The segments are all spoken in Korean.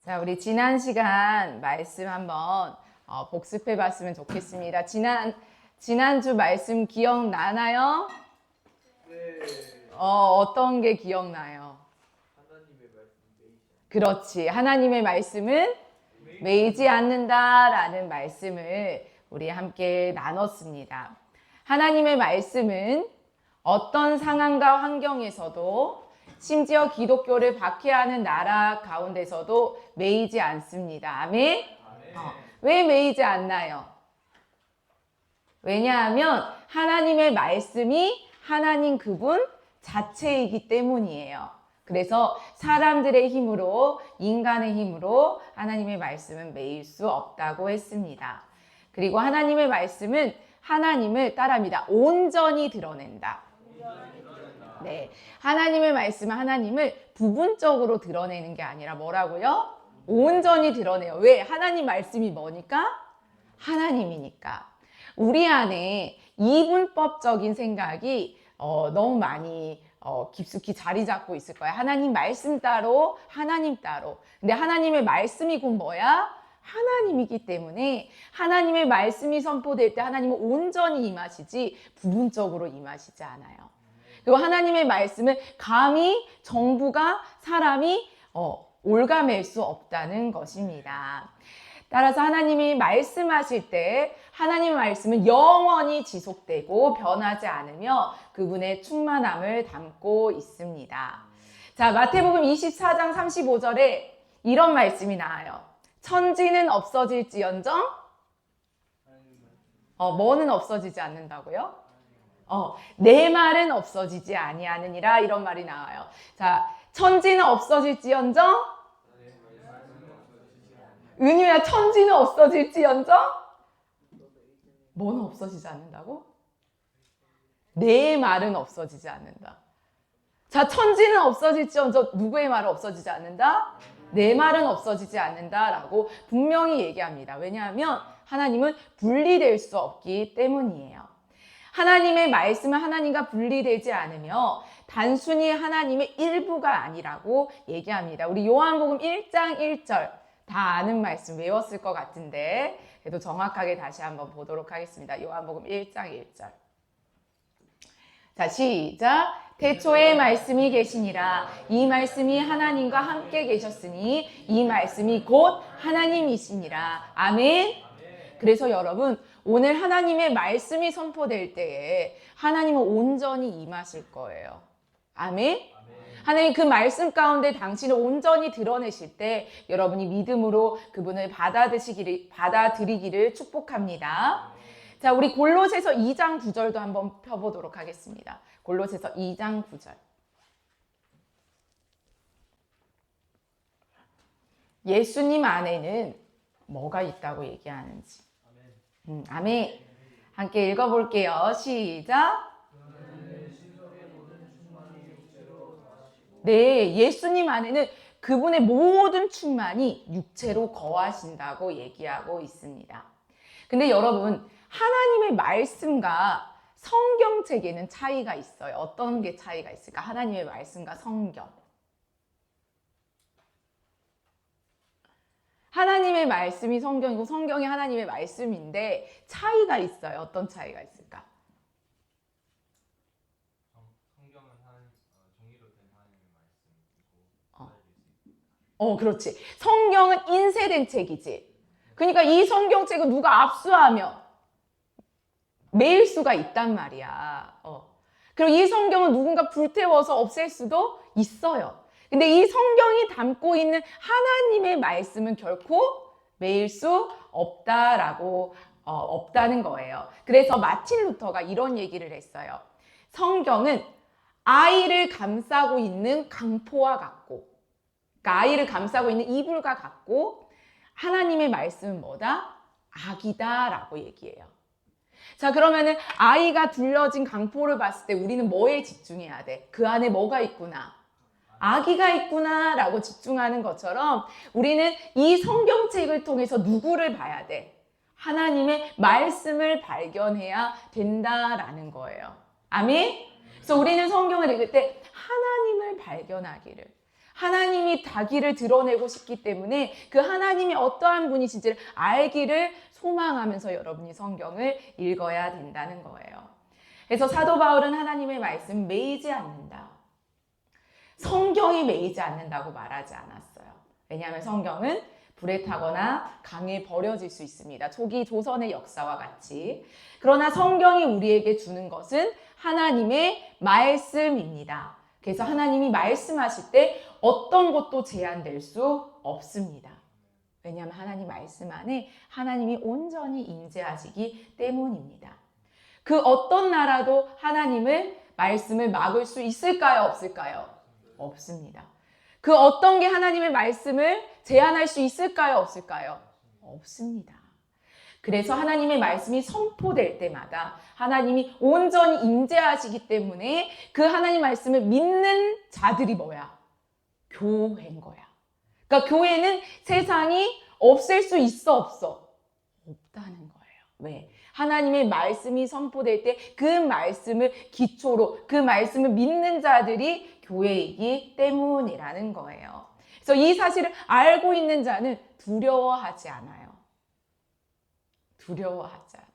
자, 우리 지난 시간 말씀 한번 복습해 봤으면 좋겠습니다. 지난주 말씀 기억나나요? 네. 어떤 게 기억나요? 하나님의 말씀 그렇지. 하나님의 말씀은 매이지 않는다라는 말씀을 우리 함께 나눴습니다. 하나님의 말씀은 어떤 상황과 환경에서도 심지어 기독교를 박해하는 나라 가운데서도 매이지 않습니다. 아멘? 왜 매이지 않나요? 왜냐하면 하나님의 말씀이 하나님 그분 자체이기 때문이에요. 그래서 사람들의 힘으로, 인간의 힘으로 하나님의 말씀은 매일 수 없다고 했습니다. 그리고 하나님의 말씀은 하나님을 따라합니다. 온전히 드러낸다. 네, 하나님의 말씀은 하나님을 부분적으로 드러내는 게 아니라 뭐라고요? 온전히 드러내요. 왜? 하나님 말씀이 뭐니까? 하나님이니까. 우리 안에 이분법적인 생각이 너무 많이 깊숙이 자리 잡고 있을 거야. 하나님 말씀 따로, 하나님 따로. 근데 하나님의 말씀이 곧 뭐야? 하나님이기 때문에 하나님의 말씀이 선포될 때 하나님은 온전히 임하시지 부분적으로 임하시지 않아요. 그리고 하나님의 말씀을 감히 정부가 사람이 올가맬 수 없다는 것입니다. 따라서 하나님이 말씀하실 때 하나님의 말씀은 영원히 지속되고 변하지 않으며 그분의 충만함을 담고 있습니다. 자, 마태복음 24장 35절에 이런 말씀이 나와요. 천지는 없어질지언정 뭐는 없어지지 않는다고요? 내 말은 없어지지 아니하느니라 이런 말이 나와요. 자, 천지는 없어질지언정 은유야, 천지는 없어질지언정 뭐는 없어지지 않는다고? 내 말은 없어지지 않는다. 자, 천지는 없어질지언정 누구의 말은 없어지지 않는다? 내 말은 없어지지 않는다라고 분명히 얘기합니다. 왜냐하면 하나님은 분리될 수 없기 때문이에요. 하나님의 말씀은 하나님과 분리되지 않으며 단순히 하나님의 일부가 아니라고 얘기합니다. 우리 요한복음 1장 1절 다 아는 말씀 외웠을 것 같은데 그래도 정확하게 다시 한번 보도록 하겠습니다. 요한복음 1장 1절. 자, 시작. 태초에 말씀이 계시니라. 이 말씀이 하나님과 함께 계셨으니 이 말씀이 곧 하나님이시니라. 아멘. 그래서 여러분 오늘 하나님의 말씀이 선포될 때에 하나님은 온전히 임하실 거예요. 아멘? 하나님 그 말씀 가운데 당신을 온전히 드러내실 때 여러분이 믿음으로 그분을 받아들이기를 축복합니다. 자, 우리 골로새서 2장 9절도 한번 펴보도록 하겠습니다. 골로새서 2장 9절. 예수님 안에는 뭐가 있다고 얘기하는지. 아멘. 함께 읽어볼게요. 시작. 네, 예수님 안에는 그분의 모든 충만이 육체로 거하신다고 얘기하고 있습니다. 근데 여러분, 하나님의 말씀과 성경책에는 차이가 있어요. 어떤 게 차이가 있을까? 하나님의 말씀과 성경. 하나님의 말씀이 성경이고 성경이 하나님의 말씀인데 차이가 있어요. 어떤 차이가 있을까? 성경은 종이로 된 하나님의 말씀이고 그렇지. 성경은 인쇄된 책이지. 그러니까 이 성경책은 누가 압수하면 매일 수가 있단 말이야. 그리고 이 성경은 누군가 불태워서 없앨 수도 있어요. 근데 이 성경이 담고 있는 하나님의 말씀은 결코 매일 수 없다는 거예요. 그래서 마틴 루터가 이런 얘기를 했어요. 성경은 아이를 감싸고 있는 강포와 같고, 그러니까 아이를 감싸고 있는 이불과 같고, 하나님의 말씀은 뭐다? 악이다라고 얘기해요. 자, 그러면은 아이가 둘러진 강포를 봤을 때 우리는 뭐에 집중해야 돼? 그 안에 뭐가 있구나? 아기가 있구나 라고 집중하는 것처럼 우리는 이 성경책을 통해서 누구를 봐야 돼? 하나님의 말씀을 발견해야 된다라는 거예요. 아멘? 그래서 우리는 성경을 읽을 때 하나님을 발견하기를, 하나님이 자기를 드러내고 싶기 때문에 그 하나님이 어떠한 분이신지를 알기를 소망하면서 여러분이 성경을 읽어야 된다는 거예요. 그래서 사도 바울은 하나님의 말씀 매이지 않는다. 성경이 매이지 않는다고 말하지 않았어요. 왜냐하면 성경은 불에 타거나 강에 버려질 수 있습니다. 초기 조선의 역사와 같이. 그러나 성경이 우리에게 주는 것은 하나님의 말씀입니다. 그래서 하나님이 말씀하실 때 어떤 것도 제한될 수 없습니다. 왜냐하면 하나님 말씀 안에 하나님이 온전히 임재하시기 때문입니다. 그 어떤 나라도 하나님의 말씀을 막을 수 있을까요? 없을까요? 없습니다. 그 어떤 게 하나님의 말씀을 제한할 수 있을까요? 없을까요? 없습니다. 그래서 하나님의 말씀이 선포될 때마다 하나님이 온전히 임재하시기 때문에 그 하나님 말씀을 믿는 자들이 뭐야? 교회인 거야. 그러니까 교회는 세상이 없앨 수 있어 없어? 없다는 거예요. 왜? 하나님의 말씀이 선포될 때 그 말씀을 기초로 그 말씀을 믿는 자들이 교회이기 때문이라는 거예요. 그래서 이 사실을 알고 있는 자는 두려워하지 않아요. 두려워하지 않아요.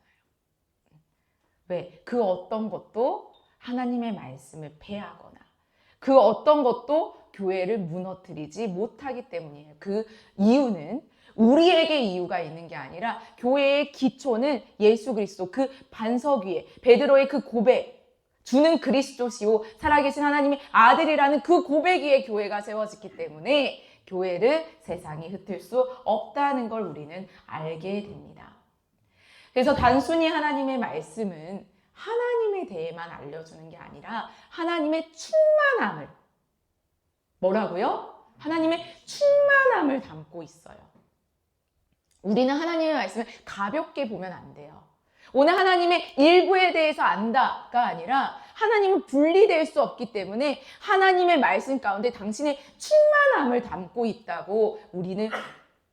왜? 그 어떤 것도 하나님의 말씀을 폐하거나 그 어떤 것도 교회를 무너뜨리지 못하기 때문이에요. 그 이유는 우리에게 이유가 있는 게 아니라 교회의 기초는 예수 그리스도 그 반석 위에 베드로의 그 고백 주는 그리스도시요 살아계신 하나님의 아들이라는 그 고백 위에 교회가 세워졌기 때문에 교회를 세상이 흩을 수 없다는 걸 우리는 알게 됩니다. 그래서 단순히 하나님의 말씀은 하나님에 대해만 알려주는 게 아니라 하나님의 충만함을 뭐라고요? 하나님의 충만함을 담고 있어요. 우리는 하나님의 말씀을 가볍게 보면 안 돼요. 오늘 하나님의 일부에 대해서 안다가 아니라 하나님은 분리될 수 없기 때문에 하나님의 말씀 가운데 당신의 충만함을 담고 있다고 우리는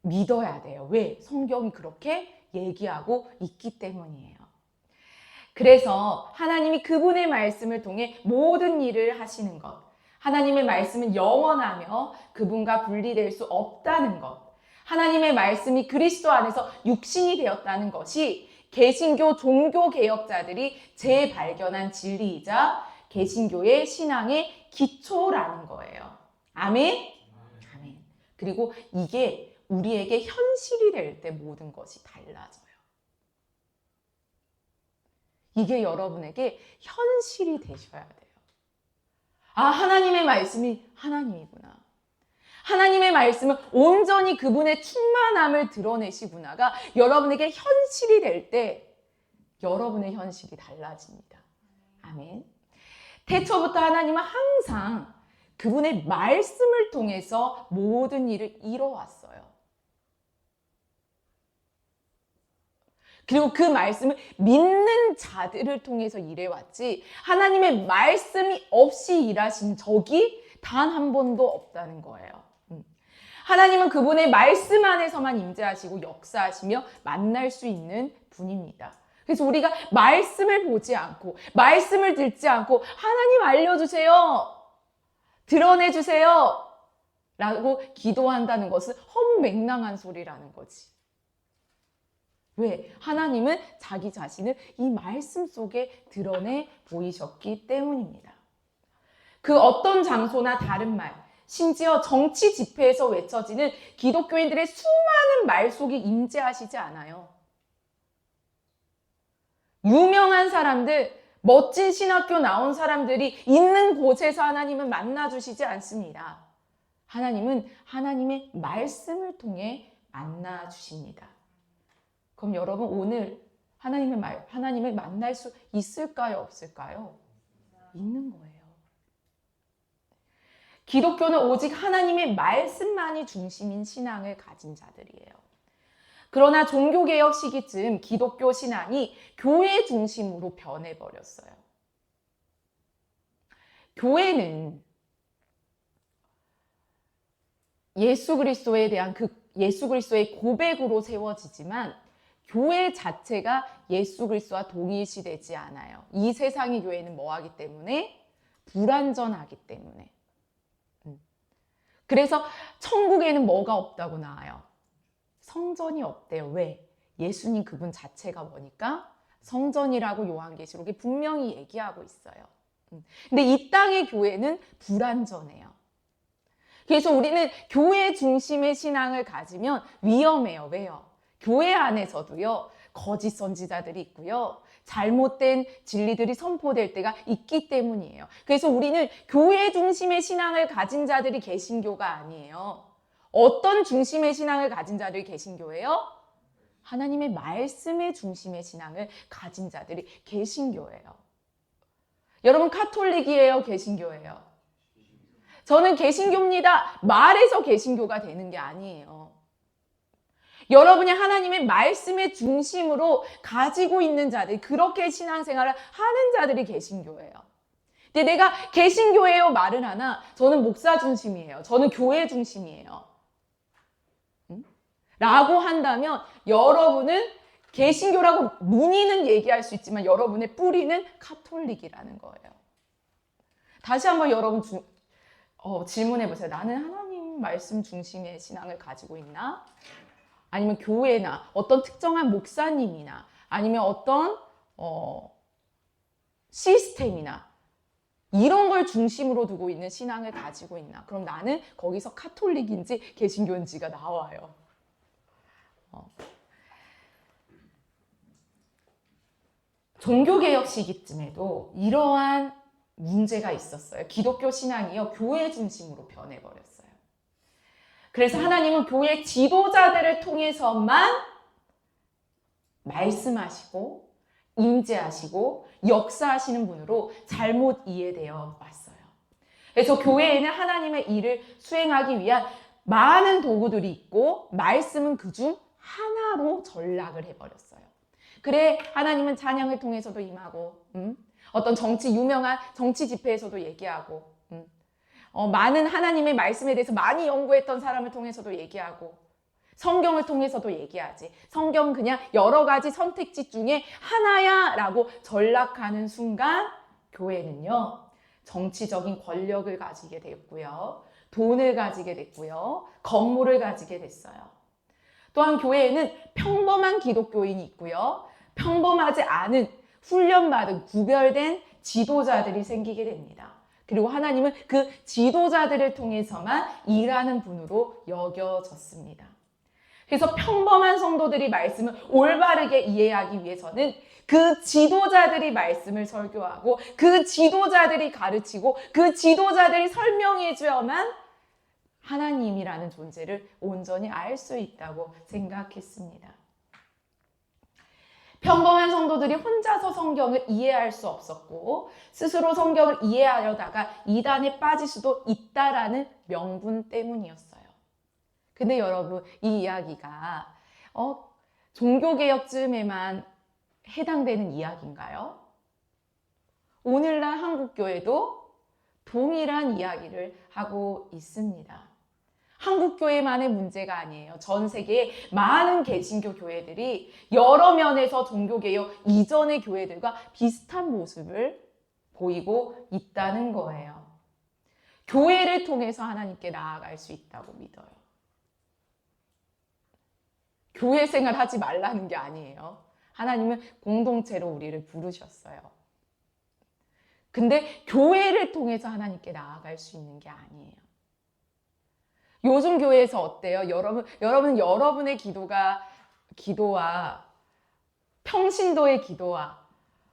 믿어야 돼요. 왜? 성경이 그렇게 얘기하고 있기 때문이에요. 그래서 하나님이 그분의 말씀을 통해 모든 일을 하시는 것, 하나님의 말씀은 영원하며 그분과 분리될 수 없다는 것, 하나님의 말씀이 그리스도 안에서 육신이 되었다는 것이 개신교 종교개혁자들이 재발견한 진리이자 개신교의 신앙의 기초라는 거예요. 아멘? 아멘. 그리고 이게 우리에게 현실이 될 때 모든 것이 달라져요. 이게 여러분에게 현실이 되셔야 돼요. 아, 하나님의 말씀이 하나님이구나. 하나님의 말씀은 온전히 그분의 충만함을 드러내시구나가 여러분에게 현실이 될 때 여러분의 현실이 달라집니다. 아멘. 태초부터 하나님은 항상 그분의 말씀을 통해서 모든 일을 이뤄왔어요. 그리고 그 말씀을 믿는 자들을 통해서 일해왔지 하나님의 말씀이 없이 일하신 적이 단 한 번도 없다는 거예요. 하나님은 그분의 말씀 안에서만 임재하시고 역사하시며 만날 수 있는 분입니다. 그래서 우리가 말씀을 보지 않고 말씀을 듣지 않고 하나님 알려주세요. 드러내주세요. 라고 기도한다는 것은 허무맹랑한 소리라는 거지. 왜? 하나님은 자기 자신을 이 말씀 속에 드러내 보이셨기 때문입니다. 그 어떤 장소나 다른 말, 심지어 정치 집회에서 외쳐지는 기독교인들의 수많은 말 속에 임재하시지 않아요. 유명한 사람들, 멋진 신학교 나온 사람들이 있는 곳에서 하나님은 만나주시지 않습니다. 하나님은 하나님의 말씀을 통해 만나주십니다. 그럼 여러분 오늘 하나님을 만날 수 있을까요? 없을까요? 있는 거예요. 기독교는 오직 하나님의 말씀만이 중심인 신앙을 가진 자들이에요. 그러나 종교개혁 시기쯤 기독교 신앙이 교회 중심으로 변해버렸어요. 교회는 예수 그리스도에 대한 예수 그리스도의 고백으로 세워지지만 교회 자체가 예수 그리스도와 동일시되지 않아요. 이 세상의 교회는 뭐하기 때문에? 불완전하기 때문에. 그래서 천국에는 뭐가 없다고 나와요? 성전이 없대요. 왜? 예수님 그분 자체가 뭐니까? 성전이라고 요한계시록에 분명히 얘기하고 있어요. 근데 이 땅의 교회는 불완전해요. 그래서 우리는 교회 중심의 신앙을 가지면 위험해요. 왜요? 교회 안에서도요, 거짓 선지자들이 있고요, 잘못된 진리들이 선포될 때가 있기 때문이에요. 그래서 우리는 교회 중심의 신앙을 가진 자들이 개신교가 아니에요. 어떤 중심의 신앙을 가진 자들이 개신교예요? 하나님의 말씀의 중심의 신앙을 가진 자들이 개신교예요. 여러분 카톨릭이에요? 개신교예요? 저는 개신교입니다. 말해서 개신교가 되는 게 아니에요. 여러분이 하나님의 말씀의 중심으로 가지고 있는 자들, 그렇게 신앙생활을 하는 자들이 개신교예요. 근데 내가 개신교예요 말은 하나, 저는 목사 중심이에요. 저는 교회 중심이에요. 라고 한다면 여러분은 개신교라고 문의는 얘기할 수 있지만 여러분의 뿌리는 카톨릭이라는 거예요. 다시 한번 여러분 질문해 보세요. 나는 하나님 말씀 중심의 신앙을 가지고 있나? 아니면 교회나 어떤 특정한 목사님이나 아니면 어떤 시스템이나 이런 걸 중심으로 두고 있는 신앙을 가지고 있나? 그럼 나는 거기서 카톨릭인지 개신교인지가 나와요. 종교개혁 시기쯤에도 이러한 문제가 있었어요. 기독교 신앙이요, 교회 중심으로 변해버렸어요. 그래서 하나님은 교회 지도자들을 통해서만 말씀하시고 임재하시고 역사하시는 분으로 잘못 이해되어 왔어요. 그래서 교회에는 하나님의 일을 수행하기 위한 많은 도구들이 있고 말씀은 그중 하나로 전락을 해버렸어요. 그래 하나님은 찬양을 통해서도 임하고 어떤 유명한 정치 집회에서도 얘기하고 많은 하나님의 말씀에 대해서 많이 연구했던 사람을 통해서도 얘기하고 성경을 통해서도 얘기하지. 성경은 그냥 여러 가지 선택지 중에 하나야 라고 전락하는 순간 교회는요, 정치적인 권력을 가지게 됐고요, 돈을 가지게 됐고요, 건물을 가지게 됐어요. 또한 교회에는 평범한 기독교인이 있고요, 평범하지 않은 훈련받은 구별된 지도자들이 생기게 됩니다. 그리고 하나님은 그 지도자들을 통해서만 일하는 분으로 여겨졌습니다. 그래서 평범한 성도들이 말씀을 올바르게 이해하기 위해서는 그 지도자들이 말씀을 설교하고 그 지도자들이 가르치고 그 지도자들이 설명해 줘야만 하나님이라는 존재를 온전히 알 수 있다고 생각했습니다. 평범한 성도들이 혼자서 성경을 이해할 수 없었고 스스로 성경을 이해하려다가 이단에 빠질 수도 있다라는 명분 때문이었어요. 근데 여러분, 이 이야기가 종교개혁쯤에만 해당되는 이야기인가요? 오늘날 한국교회도 동일한 이야기를 하고 있습니다. 한국교회만의 문제가 아니에요. 전 세계의 많은 개신교 교회들이 여러 면에서 종교개혁 이전의 교회들과 비슷한 모습을 보이고 있다는 거예요. 교회를 통해서 하나님께 나아갈 수 있다고 믿어요. 교회 생활 하지 말라는 게 아니에요. 하나님은 공동체로 우리를 부르셨어요. 근데 교회를 통해서 하나님께 나아갈 수 있는 게 아니에요. 요즘 교회에서 어때요? 여러분의 기도와 평신도의 기도와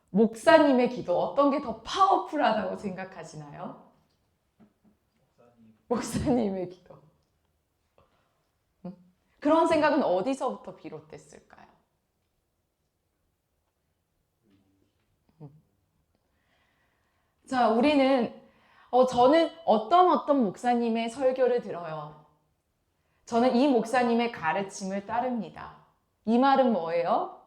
목사님의 기도 어떤 게 더 파워풀하다고 생각하시나요? 목사님의 기도. 그런 생각은 어디서부터 비롯됐을까요? 자, 저는 어떤 목사님의 설교를 들어요. 저는 이 목사님의 가르침을 따릅니다. 이 말은 뭐예요?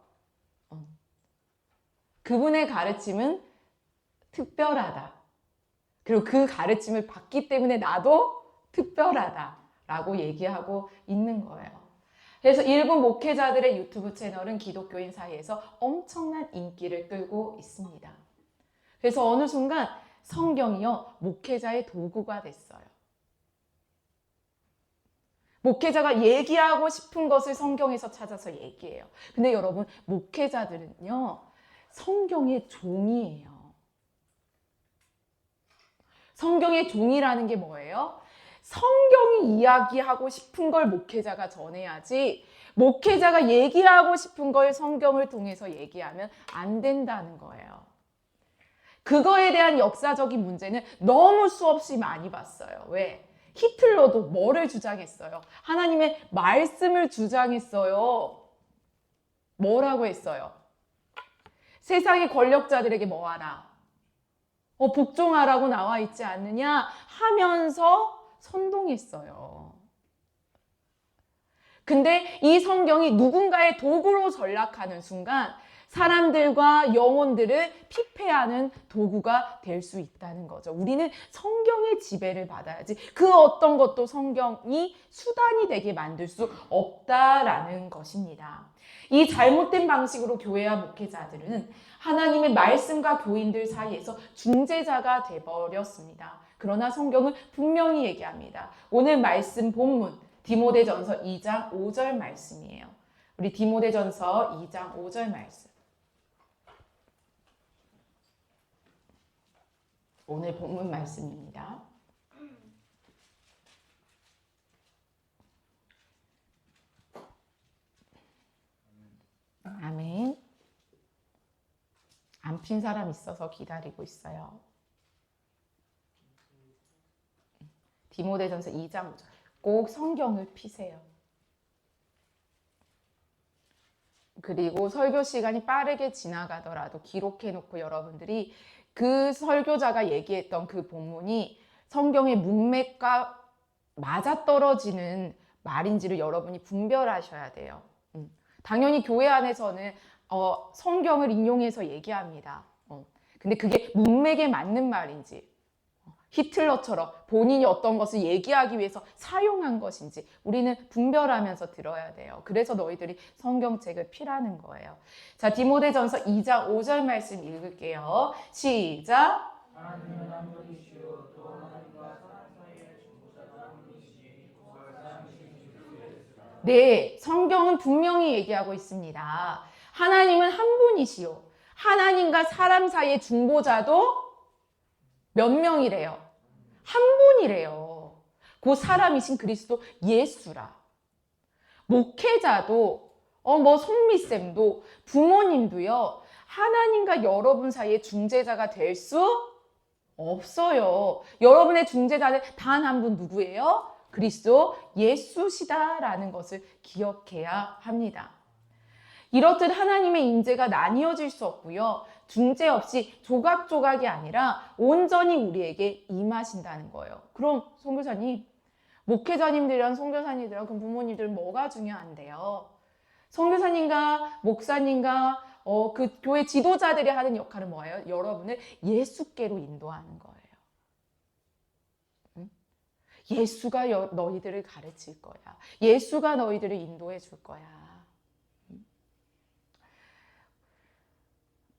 그분의 가르침은 특별하다. 그리고 그 가르침을 받기 때문에 나도 특별하다라고 얘기하고 있는 거예요. 그래서 일부 목회자들의 유튜브 채널은 기독교인 사이에서 엄청난 인기를 끌고 있습니다. 그래서 어느 순간 성경이요, 목회자의 도구가 됐어요. 목회자가 얘기하고 싶은 것을 성경에서 찾아서 얘기해요. 근데 여러분, 목회자들은요, 성경의 종이에요. 성경의 종이라는 게 뭐예요? 성경이 이야기하고 싶은 걸 목회자가 전해야지, 목회자가 얘기하고 싶은 걸 성경을 통해서 얘기하면 안 된다는 거예요. 그거에 대한 역사적인 문제는 너무 수없이 많이 봤어요. 왜? 히틀러도 뭐를 주장했어요? 하나님의 말씀을 주장했어요. 뭐라고 했어요? 세상의 권력자들에게 뭐하라? 복종하라고 나와 있지 않느냐? 하면서 선동했어요. 근데 이 성경이 누군가의 도구로 전락하는 순간 사람들과 영혼들을 피폐하는 도구가 될 수 있다는 거죠. 우리는 성경의 지배를 받아야지 그 어떤 것도 성경이 수단이 되게 만들 수 없다라는 것입니다. 이 잘못된 방식으로 교회와 목회자들은 하나님의 말씀과 교인들 사이에서 중재자가 돼버렸습니다. 그러나 성경은 분명히 얘기합니다. 오늘 말씀 본문 디모데전서 2장 5절 말씀이에요. 우리 디모데전서 2장 5절 말씀. 오늘 본문 말씀입니다. 아멘. 안 핀 사람 있어서 기다리고 있어요. 디모데전서 2장 5절. 꼭 성경을 피세요. 그리고 설교 시간이 빠르게 지나가더라도 기록해놓고 여러분들이 그 설교자가 얘기했던 그 본문이 성경의 문맥과 맞아떨어지는 말인지를 여러분이 분별하셔야 돼요. 당연히 교회 안에서는 성경을 인용해서 얘기합니다. 근데 그게 문맥에 맞는 말인지, 히틀러처럼 본인이 어떤 것을 얘기하기 위해서 사용한 것인지 우리는 분별하면서 들어야 돼요. 그래서 너희들이 성경책을 피라는 거예요. 자, 디모데전서 2장 5절 말씀 읽을게요. 시작. 하나님은 한 분이시요 또 하나님과 사람 사이의 중보자가 한 분이시니 그가 사람이신 그리스도 예수라. 네, 성경은 분명히 얘기하고 있습니다. 하나님은 한 분이시요. 하나님과 사람 사이의 중보자도 몇 명이래요? 한 분이래요. 그 사람이신 그리스도 예수라. 목회자도 손미쌤도 부모님도요. 하나님과 여러분 사이의 중재자가 될 수 없어요. 여러분의 중재자는 단 한 분 누구예요? 그리스도 예수시다라는 것을 기억해야 합니다. 이렇듯 하나님의 인재가 나뉘어질 수 없고요. 중재 없이 조각조각이 아니라 온전히 우리에게 임하신다는 거예요. 그럼 선교사님, 목회자님들이랑 선교사님들이랑 그 부모님들은 뭐가 중요한데요? 선교사님과 목사님과 그 교회 지도자들이 하는 역할은 뭐예요? 여러분을 예수께로 인도하는 거예요. 예수가 너희들을 가르칠 거야. 예수가 너희들을 인도해 줄 거야.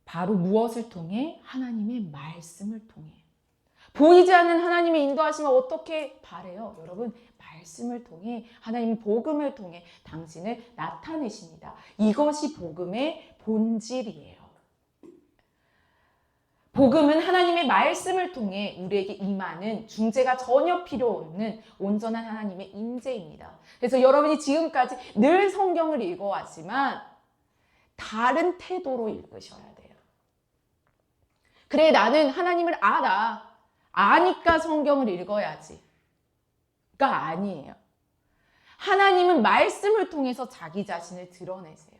바로 무엇을 통해? 하나님의 말씀을 통해. 보이지 않는 하나님의 인도하심을 어떻게 바래요? 여러분, 말씀을 통해, 하나님 복음을 통해 당신을 나타내십니다. 이것이 복음의 본질이에요. 복음은 하나님의 말씀을 통해 우리에게 임하는 중재가 전혀 필요 없는 온전한 하나님의 인재입니다. 그래서 여러분이 지금까지 늘 성경을 읽어왔지만 다른 태도로 읽으셔야 돼요. 그래, 나는 하나님을 알아. 아니까 성경을 읽어야지. 가 아니에요. 하나님은 말씀을 통해서 자기 자신을 드러내세요.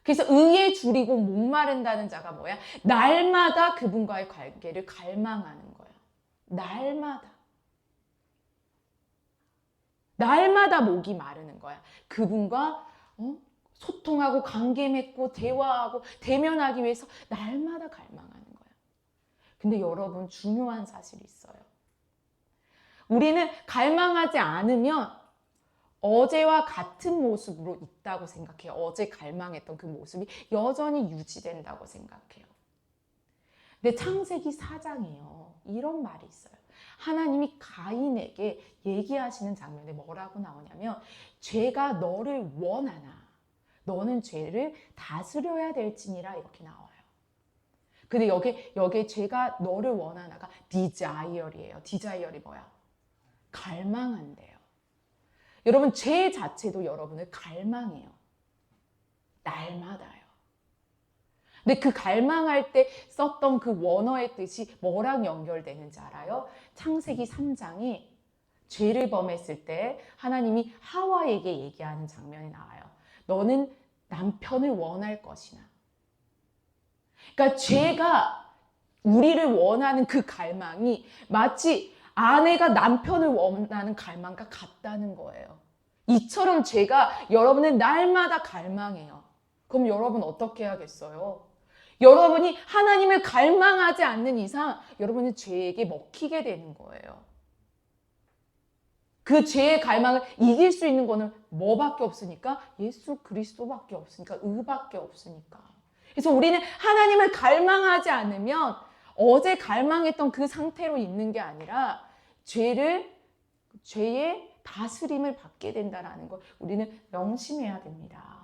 그래서 의에 줄이고 목마른다는 자가 뭐야? 날마다 그분과의 관계를 갈망하는 거야. 날마다 목이 마르는 거야. 그분과 소통하고 관계 맺고 대화하고 대면하기 위해서 날마다 갈망하는 거야. 근데 여러분, 중요한 사실이 있어요. 우리는 갈망하지 않으면 어제와 같은 모습으로 있다고 생각해요. 어제 갈망했던 그 모습이 여전히 유지된다고 생각해요. 근데 창세기 4장에요. 이런 말이 있어요. 하나님이 가인에게 얘기하시는 장면에 뭐라고 나오냐면 죄가 너를 원하나 너는 죄를 다스려야 될지니라 이렇게 나와요. 근데 여기 죄가 너를 원하나가 desire이에요. desire이 뭐야? 갈망한대요. 여러분 죄 자체도 여러분을 갈망해요. 날마다요. 근데 그 갈망할 때 썼던 그 원어의 뜻이 뭐랑 연결되는지 알아요? 창세기 3장이 죄를 범했을 때 하나님이 하와에게 얘기하는 장면이 나와요. 너는 남편을 원할 것이나. 그러니까 죄가 우리를 원하는 그 갈망이 마치 아내가 남편을 원하는 갈망과 같다는 거예요. 이처럼 죄가 여러분을 날마다 갈망해요. 그럼 여러분 어떻게 해야겠어요? 여러분이 하나님을 갈망하지 않는 이상 여러분은 죄에게 먹히게 되는 거예요. 그 죄의 갈망을 이길 수 있는 거는 뭐밖에 없으니까? 예수 그리스도밖에 없으니까, 의밖에 없으니까. 그래서 우리는 하나님을 갈망하지 않으면 어제 갈망했던 그 상태로 있는 게 아니라 죄의 다스림을 받게 된다는 걸 우리는 명심해야 됩니다.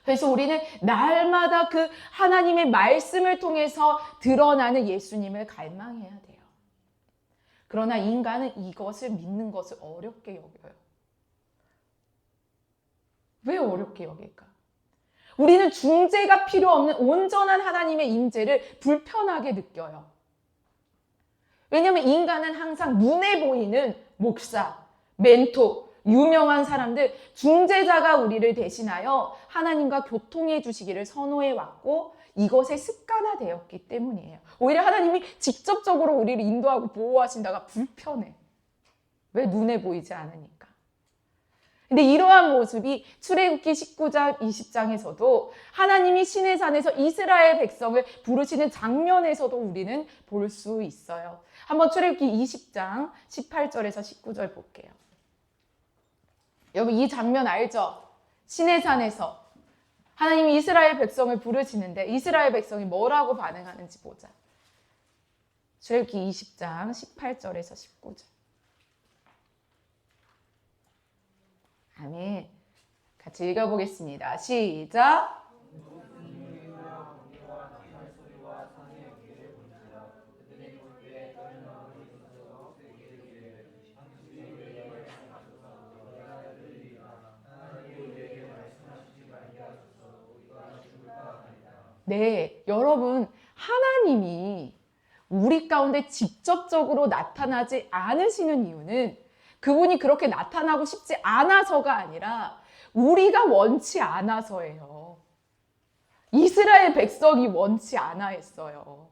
그래서 우리는 날마다 그 하나님의 말씀을 통해서 드러나는 예수님을 갈망해야 돼요. 그러나 인간은 이것을 믿는 것을 어렵게 여겨요. 왜 어렵게 여길까? 우리는 중재가 필요 없는 온전한 하나님의 임재를 불편하게 느껴요. 왜냐하면 인간은 항상 눈에 보이는 목사, 멘토, 유명한 사람들, 중재자가 우리를 대신하여 하나님과 교통해 주시기를 선호해 왔고 이것에 습관화되었기 때문이에요. 오히려 하나님이 직접적으로 우리를 인도하고 보호하신다가 불편해. 왜? 눈에 보이지 않으니까. 근데 이러한 모습이 출애굽기 19장 20장에서도 하나님이 시내산에서 이스라엘 백성을 부르시는 장면에서도 우리는 볼 수 있어요. 한번 출애굽기 20장 18절에서 19절 볼게요. 여러분 이 장면 알죠? 시내산에서 하나님이 이스라엘 백성을 부르시는데 이스라엘 백성이 뭐라고 반응하는지 보자. 출애굽기 20장 18절에서 19절. 아멘. 같이 읽어보겠습니다. 시작. 네, 여러분 하나님이 우리 가운데 직접적으로 나타나지 않으시는 이유는 그분이 그렇게 나타나고 싶지 않아서가 아니라 우리가 원치 않아서예요. 이스라엘 백성이 원치 않아 했어요.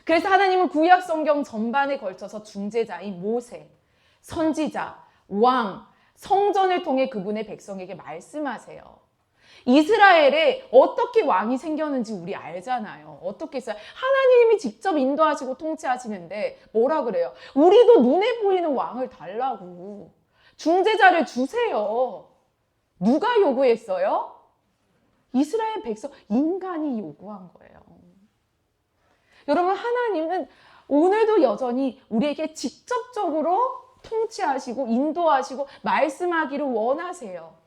그래서 하나님은 구약 성경 전반에 걸쳐서 중재자인 모세, 선지자, 왕, 성전을 통해 그분의 백성에게 말씀하세요. 이스라엘에 어떻게 왕이 생겼는지 우리 알잖아요. 어떻게 했어요? 하나님이 직접 인도하시고 통치하시는데 뭐라 그래요? 우리도 눈에 보이는 왕을 달라고. 중재자를 주세요. 누가 요구했어요? 이스라엘 백성, 인간이 요구한 거예요. 여러분 하나님은 오늘도 여전히 우리에게 직접적으로 통치하시고 인도하시고 말씀하기를 원하세요.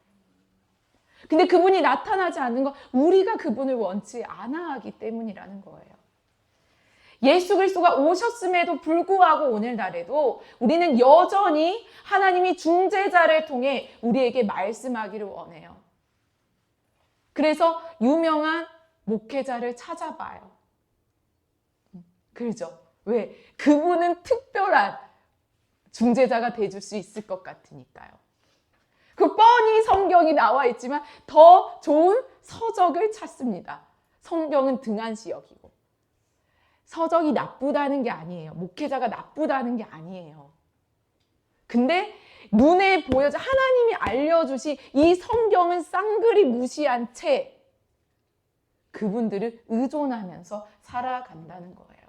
근데 그분이 나타나지 않는 건 우리가 그분을 원치 않아 하기 때문이라는 거예요. 예수 그리스도가 오셨음에도 불구하고 오늘날에도 우리는 여전히 하나님이 중재자를 통해 우리에게 말씀하기를 원해요. 그래서 유명한 목회자를 찾아봐요. 그렇죠? 왜? 그분은 특별한 중재자가 돼줄 수 있을 것 같으니까요. 그 뻔히 성경이 나와 있지만 더 좋은 서적을 찾습니다. 성경은 등한시 여기고. 서적이 나쁘다는 게 아니에요. 목회자가 나쁘다는 게 아니에요. 근데 눈에 보여져 하나님이 알려주신 이 성경은 쌍그리 무시한 채 그분들을 의존하면서 살아간다는 거예요.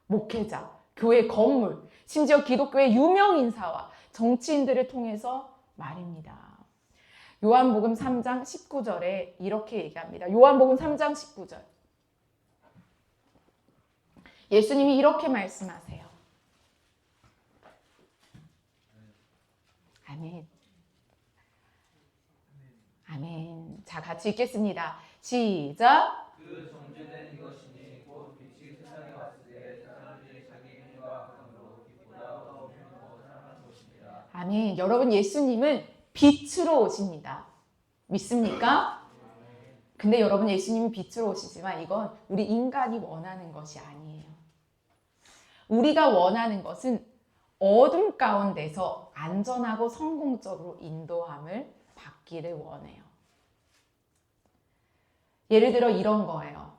목회자, 교회 건물, 심지어 기독교의 유명 인사와 정치인들을 통해서 말입니다. 요한복음 3장 19절에 이렇게 얘기합니다. 요한복음 3장 19절. 예수님이 이렇게 말씀하세요. 아멘. 아멘. 자, 같이 읽겠습니다. 시작. 그 정죄된 이것이니 곧 빛이 세상에 왔을 때 사람들이 자기 행위와 악함으로 빛보다 어둠을 더 사랑한 것입니다. 아멘. 여러분, 예수님은 빛으로 오십니다. 믿습니까? 근데 여러분, 예수님은 빛으로 오시지만 이건 우리 인간이 원하는 것이 아니에요. 우리가 원하는 것은 어둠 가운데서 안전하고 성공적으로 인도함을 받기를 원해요. 예를 들어 이런 거예요.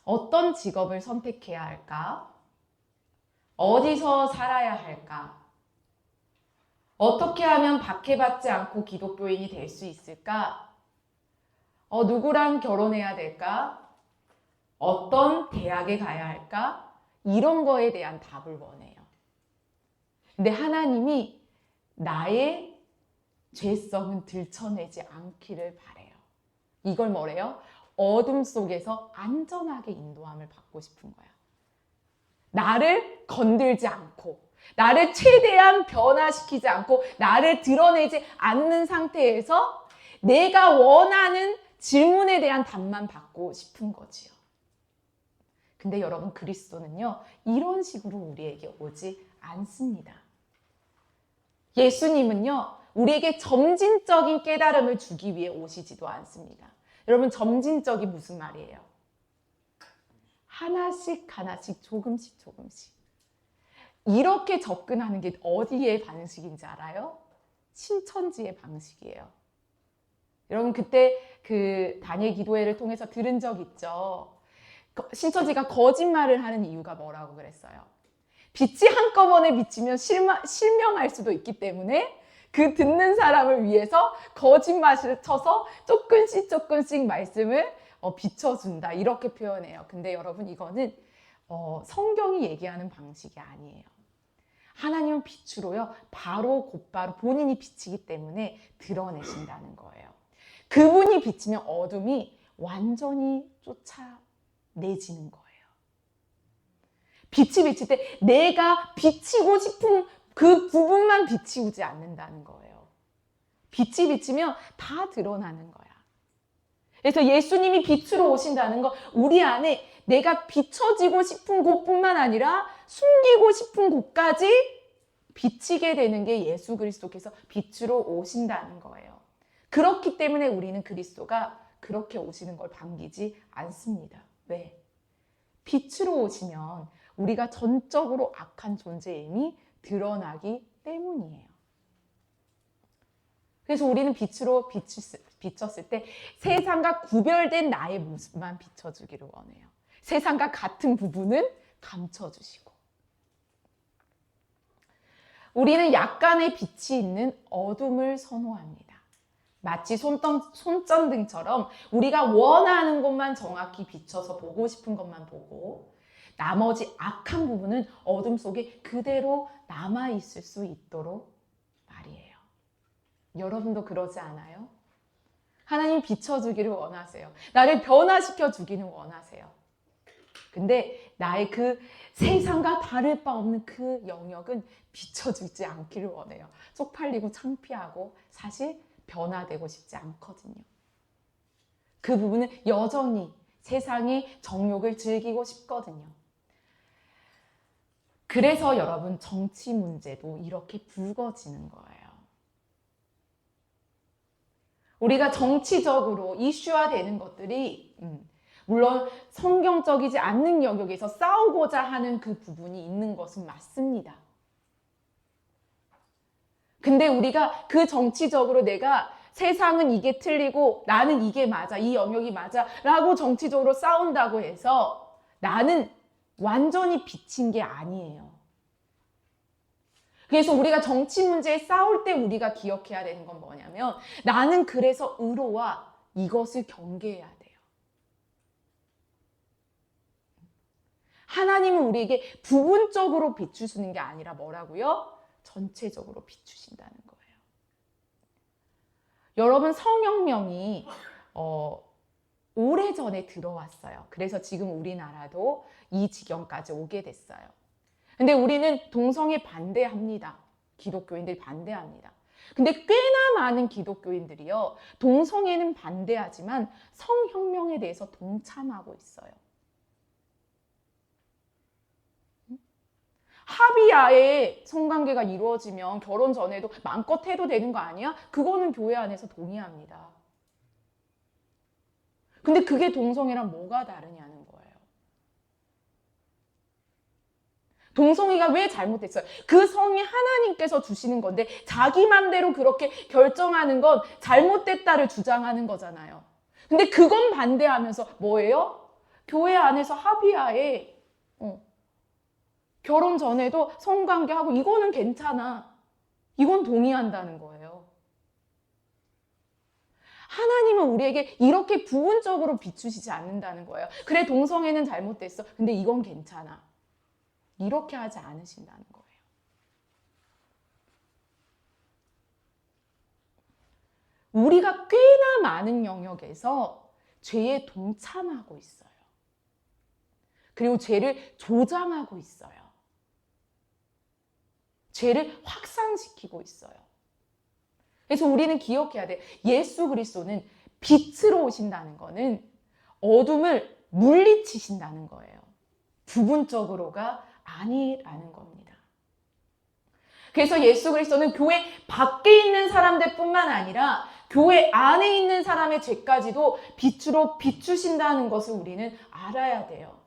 어떤 직업을 선택해야 할까? 어디서 살아야 할까? 어떻게 하면 박해받지 않고 기독교인이 될 수 있을까? 누구랑 결혼해야 될까? 어떤 대학에 가야 할까? 이런 거에 대한 답을 원해요. 근데 하나님이 나의 죄성은 들춰내지 않기를 바래요. 이걸 뭐래요? 어둠 속에서 안전하게 인도함을 받고 싶은 거야. 나를 건들지 않고, 나를 최대한 변화시키지 않고, 나를 드러내지 않는 상태에서 내가 원하는 질문에 대한 답만 받고 싶은 거지요. 근데 여러분, 그리스도는요, 이런 식으로 우리에게 오지 않습니다. 예수님은요, 우리에게 점진적인 깨달음을 주기 위해 오시지도 않습니다. 여러분, 점진적이 무슨 말이에요? 하나씩 조금씩 이렇게 접근하는 게 어디의 방식인지 알아요? 신천지의 방식이에요. 여러분, 그때 그 다니엘 기도회를 통해서 들은 적 있죠? 신천지가 거짓말을 하는 이유가 뭐라고 그랬어요? 빛이 한꺼번에 비치면 실명할 수도 있기 때문에 그 듣는 사람을 위해서 거짓말을 쳐서 조금씩 말씀을 비춰준다, 이렇게 표현해요. 근데 여러분, 이거는 성경이 얘기하는 방식이 아니에요. 하나님은 빛으로요, 곧바로 본인이 비치기 때문에 드러내신다는 거예요. 그분이 비치면 어둠이 완전히 쫓아내지는 거예요. 빛이 비칠 때 내가 비치고 싶은 그 부분만 비치우지 않는다는 거예요. 빛이 비치면 다 드러나는 거야. 그래서 예수님이 빛으로 오신다는 거, 우리 안에 내가 비춰지고 싶은 곳뿐만 아니라 숨기고 싶은 곳까지 비치게 되는 게 예수 그리스도께서 빛으로 오신다는 거예요. 그렇기 때문에 우리는 그리스도가 그렇게 오시는 걸 반기지 않습니다. 왜? 빛으로 오시면 우리가 전적으로 악한 존재임이 드러나기 때문이에요. 그래서 우리는 빛으로 비쳤을 때 세상과 구별된 나의 모습만 비춰주기를 원해요. 세상과 같은 부분은 감춰주시고. 우리는 약간의 빛이 있는 어둠을 선호합니다. 마치 손전등처럼 우리가 원하는 곳만 정확히 비춰서 보고 싶은 것만 보고, 나머지 악한 부분은 어둠 속에 그대로 남아있을 수 있도록 말이에요. 여러분도 그러지 않아요? 하나님 비춰주기를 원하세요. 나를 변화시켜 주기는 원하세요. 근데 나의 그 세상과 다를 바 없는 그 영역은 비춰주지 않기를 원해요. 쪽팔리고 창피하고 사실 변화되고 싶지 않거든요. 그 부분은 여전히 세상의 정욕을 즐기고 싶거든요. 그래서 여러분, 정치 문제도 이렇게 불거지는 거예요. 우리가 정치적으로 이슈화되는 것들이 물론 성경적이지 않는 영역에서 싸우고자 하는 그 부분이 있는 것은 맞습니다. 근데 우리가 그 정치적으로 내가 세상은 이게 틀리고 나는 이게 맞아, 이 영역이 맞아 라고 정치적으로 싸운다고 해서 나는 완전히 비친 게 아니에요. 그래서 우리가 정치 문제에 싸울 때 우리가 기억해야 되는 건 뭐냐면, 나는 그래서 의로와 이것을 경계해야 돼요. 하나님은 우리에게 부분적으로 비추시는 게 아니라 뭐라고요? 전체적으로 비추신다는 거예요. 여러분, 성혁명이 오래전에 들어왔어요. 그래서 지금 우리나라도 이 지경까지 오게 됐어요. 근데 우리는 동성애 반대합니다. 기독교인들이 반대합니다. 근데 꽤나 많은 기독교인들이요, 동성애는 반대하지만 성혁명에 대해서 동참하고 있어요. 합의하에 성관계가 이루어지면 결혼 전에도 마음껏 해도 되는 거 아니야? 그거는 교회 안에서 동의합니다. 근데 그게 동성애랑 뭐가 다르냐는 거예요. 동성애가 왜 잘못됐어요? 그 성이 하나님께서 주시는 건데 자기 맘대로 그렇게 결정하는 건 잘못됐다를 주장하는 거잖아요. 근데 그건 반대하면서 뭐예요? 교회 안에서 합의하에 결혼 전에도 성관계하고 이거는 괜찮아. 이건 동의한다는 거예요. 하나님은 우리에게 이렇게 부분적으로 비추시지 않는다는 거예요. 그래, 동성애는 잘못됐어. 근데 이건 괜찮아. 이렇게 하지 않으신다는 거예요. 우리가 꽤나 많은 영역에서 죄에 동참하고 있어요. 그리고 죄를 조장하고 있어요. 죄를 확산시키고 있어요. 그래서 우리는 기억해야 돼. 예수 그리스도는 빛으로 오신다는 거는 어둠을 물리치신다는 거예요. 부분적으로가 아니라는 겁니다. 그래서 예수 그리스도는 교회 밖에 있는 사람들뿐만 아니라 교회 안에 있는 사람의 죄까지도 빛으로 비추신다는 것을 우리는 알아야 돼요.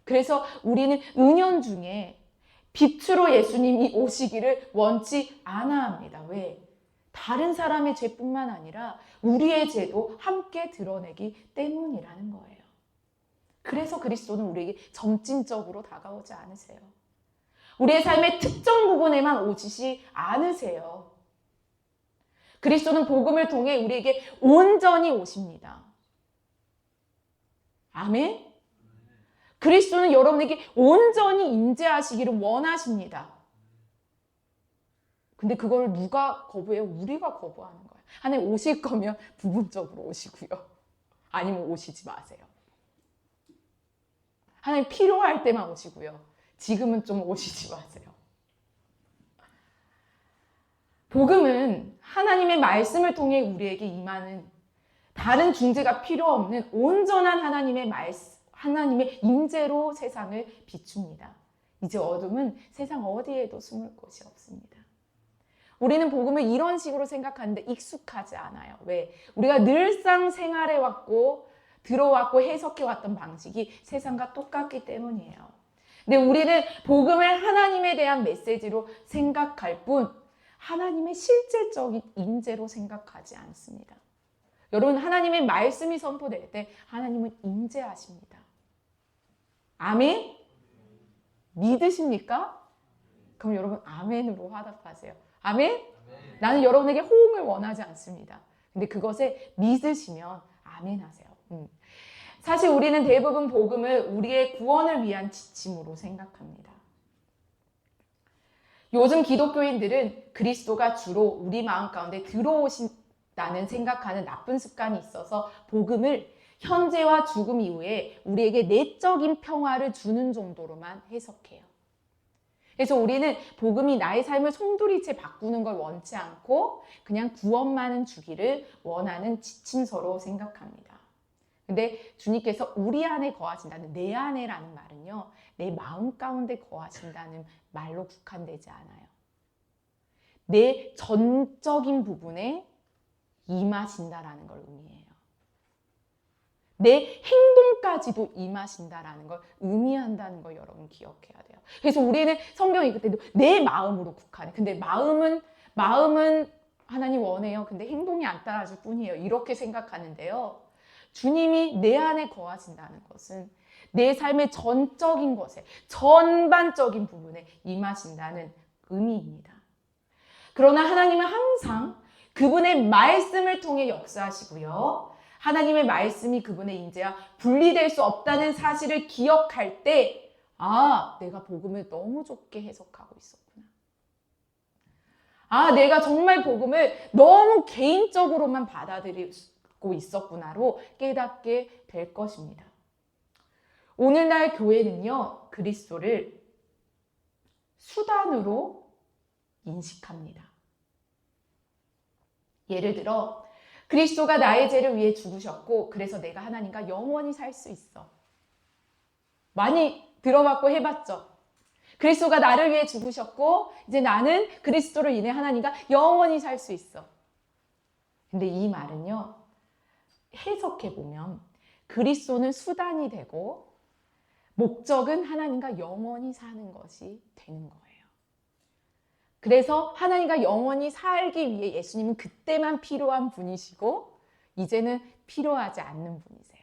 그래서 우리는 은연중에 빛으로 예수님이 오시기를 원치 않아 합니다. 왜? 다른 사람의 죄뿐만 아니라 우리의 죄도 함께 드러내기 때문이라는 거예요. 그래서 그리스도는 우리에게 점진적으로 다가오지 않으세요. 우리의 삶의 특정 부분에만 오시지 않으세요. 그리스도는 복음을 통해 우리에게 온전히 오십니다. 아멘? 그리스도는 여러분에게 온전히 임재하시기를 원하십니다. 근데 그걸 누가 거부해요? 우리가 거부하는 거예요. 하나님 오실 거면 부분적으로 오시고요. 아니면 오시지 마세요. 하나님 필요할 때만 오시고요. 지금은 좀 오시지 마세요. 복음은 하나님의 말씀을 통해 우리에게 임하는 다른 중재가 필요 없는 온전한 하나님의 말씀, 하나님의 임재로 세상을 비춥니다. 이제 어둠은 세상 어디에도 숨을 곳이 없습니다. 우리는 복음을 이런 식으로 생각하는데 익숙하지 않아요. 왜? 우리가 늘상 생활해 왔고 들어왔고 해석해 왔던 방식이 세상과 똑같기 때문이에요. 근데 우리는 복음을 하나님에 대한 메시지로 생각할 뿐 하나님의 실질적인 임재로 생각하지 않습니다. 여러분, 하나님의 말씀이 선포될 때 하나님은 임재하십니다. 아멘? 믿으십니까? 그럼 여러분 아멘으로 화답하세요. 아멘? 나는 여러분에게 호응을 원하지 않습니다. 근데 그것에 믿으시면 아멘 하세요. 사실 우리는 대부분 복음을 우리의 구원을 위한 지침으로 생각합니다. 요즘 기독교인들은 그리스도가 주로 우리 마음 가운데 들어오신다는 생각하는 나쁜 습관이 있어서 복음을 현재와 죽음 이후에 우리에게 내적인 평화를 주는 정도로만 해석해요. 그래서 우리는 복음이 나의 삶을 송두리째 바꾸는 걸 원치 않고 그냥 구원만은 주기를 원하는 지침서로 생각합니다. 근데 주님께서 우리 안에 거하신다는 내 안에라는 말은요, 내 마음 가운데 거하신다는 말로 국한되지 않아요. 내 전적인 부분에 임하신다라는 걸 의미해요. 내 행동까지도 임하신다라는 걸 의미한다는 걸 여러분 기억해야 돼요. 그래서 우리는 성경 읽을 때도 내 마음으로 국한해. 근데 마음은 하나님 원해요. 근데 행동이 안 따라줄 뿐이에요. 이렇게 생각하는데요. 주님이 내 안에 거하신다는 것은 내 삶의 전적인 것에, 전반적인 부분에 임하신다는 의미입니다. 그러나 하나님은 항상 그분의 말씀을 통해 역사하시고요. 하나님의 말씀이 그분의 임재와 분리될 수 없다는 사실을 기억할 때, 아, 내가 복음을 너무 좁게 해석하고 있었구나. 아, 내가 정말 복음을 너무 개인적으로만 받아들이고 받고 있었구나로 깨닫게 될 것입니다. 오늘날 교회는요, 그리스도를 수단으로 인식합니다. 예를 들어 그리스도가 나의 죄를 위해 죽으셨고 그래서 내가 하나님과 영원히 살 수 있어. 많이 들어봤고 해봤죠. 그리스도가 나를 위해 죽으셨고 이제 나는 그리스도를 인해 하나님과 영원히 살 수 있어. 근데 이 말은요, 해석해보면 그리스도는 수단이 되고 목적은 하나님과 영원히 사는 것이 되는 거예요. 그래서 하나님과 영원히 살기 위해 예수님은 그때만 필요한 분이시고 이제는 필요하지 않는 분이세요.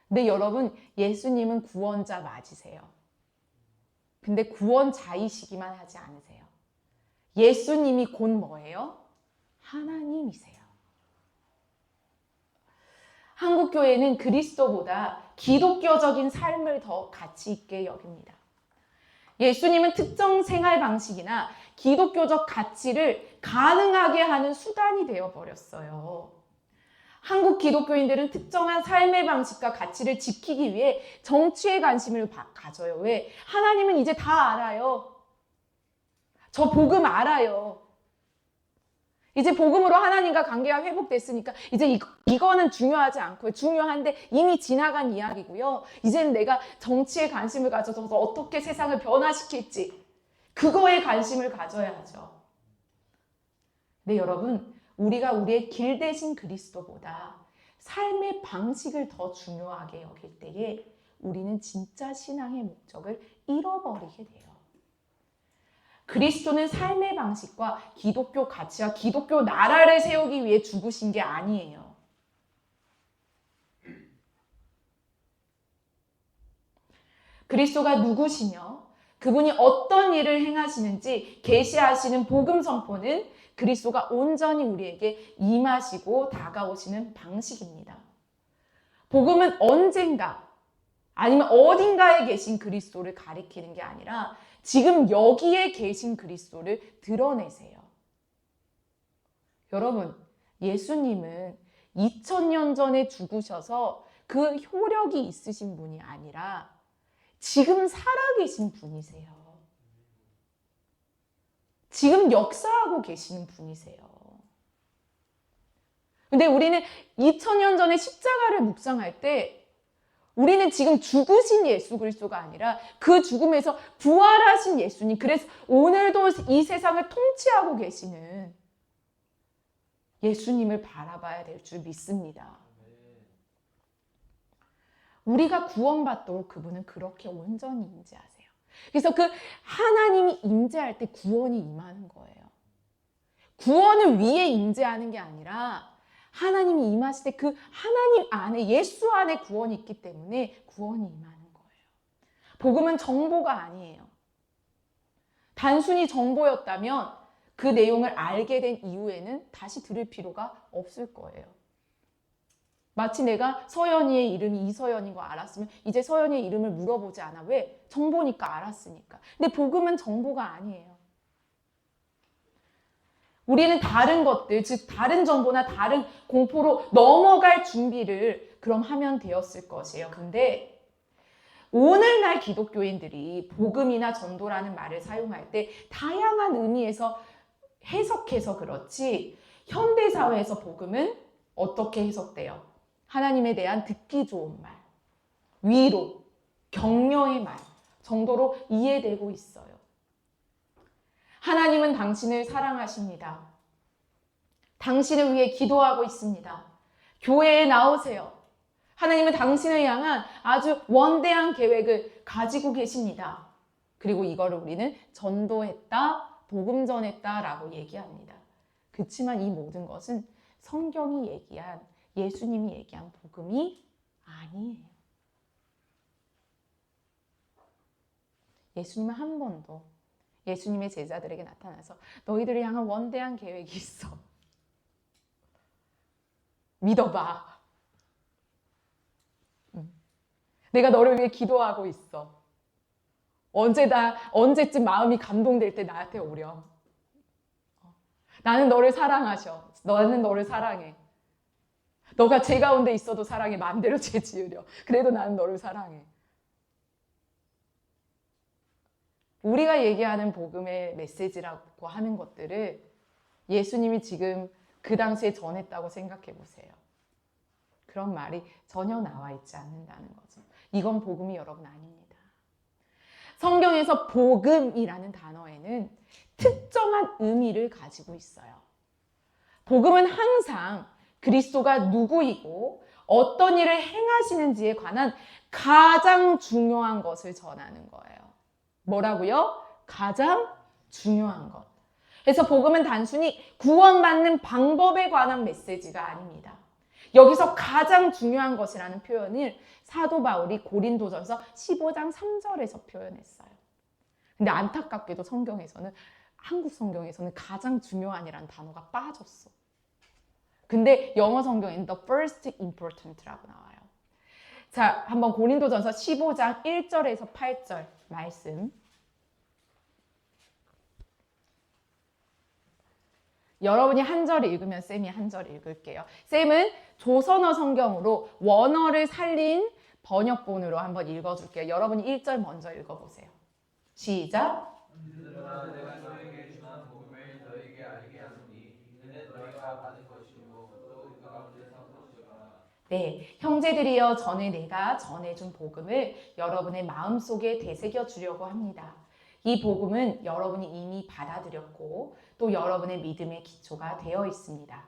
근데 여러분, 예수님은 구원자 맞으세요. 근데 구원자이시기만 하지 않으세요. 예수님이 곧 뭐예요? 하나님이세요. 한국 교회는 그리스도보다 기독교적인 삶을 더 가치 있게 여깁니다. 예수님은 특정 생활 방식이나 기독교적 가치를 가능하게 하는 수단이 되어버렸어요. 한국 기독교인들은 특정한 삶의 방식과 가치를 지키기 위해 정치에 관심을 가져요. 왜? 하나님은 이제 다 알아요. 저 복음 알아요. 이제 복음으로 하나님과 관계가 회복됐으니까 이제 이거는 중요하지 않고요. 중요한데 이미 지나간 이야기고요. 이제는 내가 정치에 관심을 가져서 어떻게 세상을 변화시킬지 그거에 관심을 가져야 하죠. 네, 여러분, 우리가 우리의 길 대신 그리스도보다 삶의 방식을 더 중요하게 여길 때에 우리는 진짜 신앙의 목적을 잃어버리게 돼요. 그리스도는 삶의 방식과 기독교 가치와 기독교 나라를 세우기 위해 죽으신 게 아니에요. 그리스도가 누구시며 그분이 어떤 일을 행하시는지 계시하시는 복음 선포는 그리스도가 온전히 우리에게 임하시고 다가오시는 방식입니다. 복음은 언젠가 아니면 어딘가에 계신 그리스도를 가리키는 게 아니라 지금 여기에 계신 그리스도를 드러내세요. 여러분, 예수님은 2000년 전에 죽으셔서 그 효력이 있으신 분이 아니라 지금 살아계신 분이세요. 지금 역사하고 계시는 분이세요. 근데 우리는 2000년 전에 십자가를 묵상할 때 우리는 지금 죽으신 예수 그리스도가 아니라 그 죽음에서 부활하신 예수님, 그래서 오늘도 이 세상을 통치하고 계시는 예수님을 바라봐야 될 줄 믿습니다. 우리가 구원받도록 그분은 그렇게 온전히 임재하세요. 그래서 그 하나님이 임재할 때 구원이 임하는 거예요. 구원을 위해 임재하는 게 아니라 하나님이 임하실 때 그 하나님 안에, 예수 안에 구원이 있기 때문에 구원이 임하는 거예요. 복음은 정보가 아니에요. 단순히 정보였다면 그 내용을 알게 된 이후에는 다시 들을 필요가 없을 거예요. 마치 내가 서연이의 이름이 이서연인 거 알았으면 이제 서연이의 이름을 물어보지 않아. 왜? 정보니까, 알았으니까. 근데 복음은 정보가 아니에요. 우리는 다른 것들, 즉 다른 정보나 다른 공포로 넘어갈 준비를 그럼 하면 되었을 것이에요. 근데 오늘날 기독교인들이 복음이나 전도라는 말을 사용할 때 다양한 의미에서 해석해서 그렇지, 현대사회에서 복음은 어떻게 해석돼요? 하나님에 대한 듣기 좋은 말, 위로, 격려의 말 정도로 이해되고 있어요. 하나님은 당신을 사랑하십니다. 당신을 위해 기도하고 있습니다. 교회에 나오세요. 하나님은 당신을 향한 아주 원대한 계획을 가지고 계십니다. 그리고 이거를 우리는 전도했다, 복음 전했다라고 얘기합니다. 그렇지만 이 모든 것은 성경이 얘기한, 예수님이 얘기한 복음이 아니에요. 예수님은 한 번도 예수님의 제자들에게 나타나서 너희들을 향한 원대한 계획이 있어. 믿어봐. 내가 너를 위해 기도하고 있어. 언제쯤 마음이 감동될 때 나한테 오렴. 나는 너를 사랑하셔. 나는 너를 사랑해. 너가 죄 가운데 있어도 사랑해. 마음대로 죄 지으려. 그래도 나는 너를 사랑해. 우리가 얘기하는 복음의 메시지라고 하는 것들을 예수님이 지금 그 당시에 전했다고 생각해 보세요. 그런 말이 전혀 나와 있지 않는다는 거죠. 이건 복음이 여러분 아닙니다. 성경에서 복음이라는 단어에는 특정한 의미를 가지고 있어요. 복음은 항상 그리스도가 누구이고 어떤 일을 행하시는지에 관한 가장 중요한 것을 전하는 거예요. 뭐라고요? 가장 중요한 것. 그래서 복음은 단순히 구원받는 방법에 관한 메시지가 아닙니다. 여기서 가장 중요한 것이라는 표현을 사도 바울이 고린도전서 15장 3절에서 표현했어요. 근데 안타깝게도 성경에서는, 한국 성경에서는 가장 중요한이라는 단어가 빠졌어. 근데 영어 성경에는 the first important라고 나와요. 자, 한번 고린도전서 15장 1절에서 8절 말씀. 여러분이 한 절 읽으면 쌤이 한 절 읽을게요. 쌤은 조선어 성경으로 원어를 살린 번역본으로 한번 읽어줄게요. 여러분이 1절 먼저 읽어보세요. 시작. 그러나 내가 너에게 주는 복음을 너에게 알게 하노니 이는 너희가 받은 것이고 또 그 가운데 산 것이라. 네, 형제들이여, 전에 내가 전해준 복음을 여러분의 마음속에 되새겨 주려고 합니다. 이 복음은 여러분이 이미 받아들였고 또 여러분의 믿음의 기초가 되어 있습니다.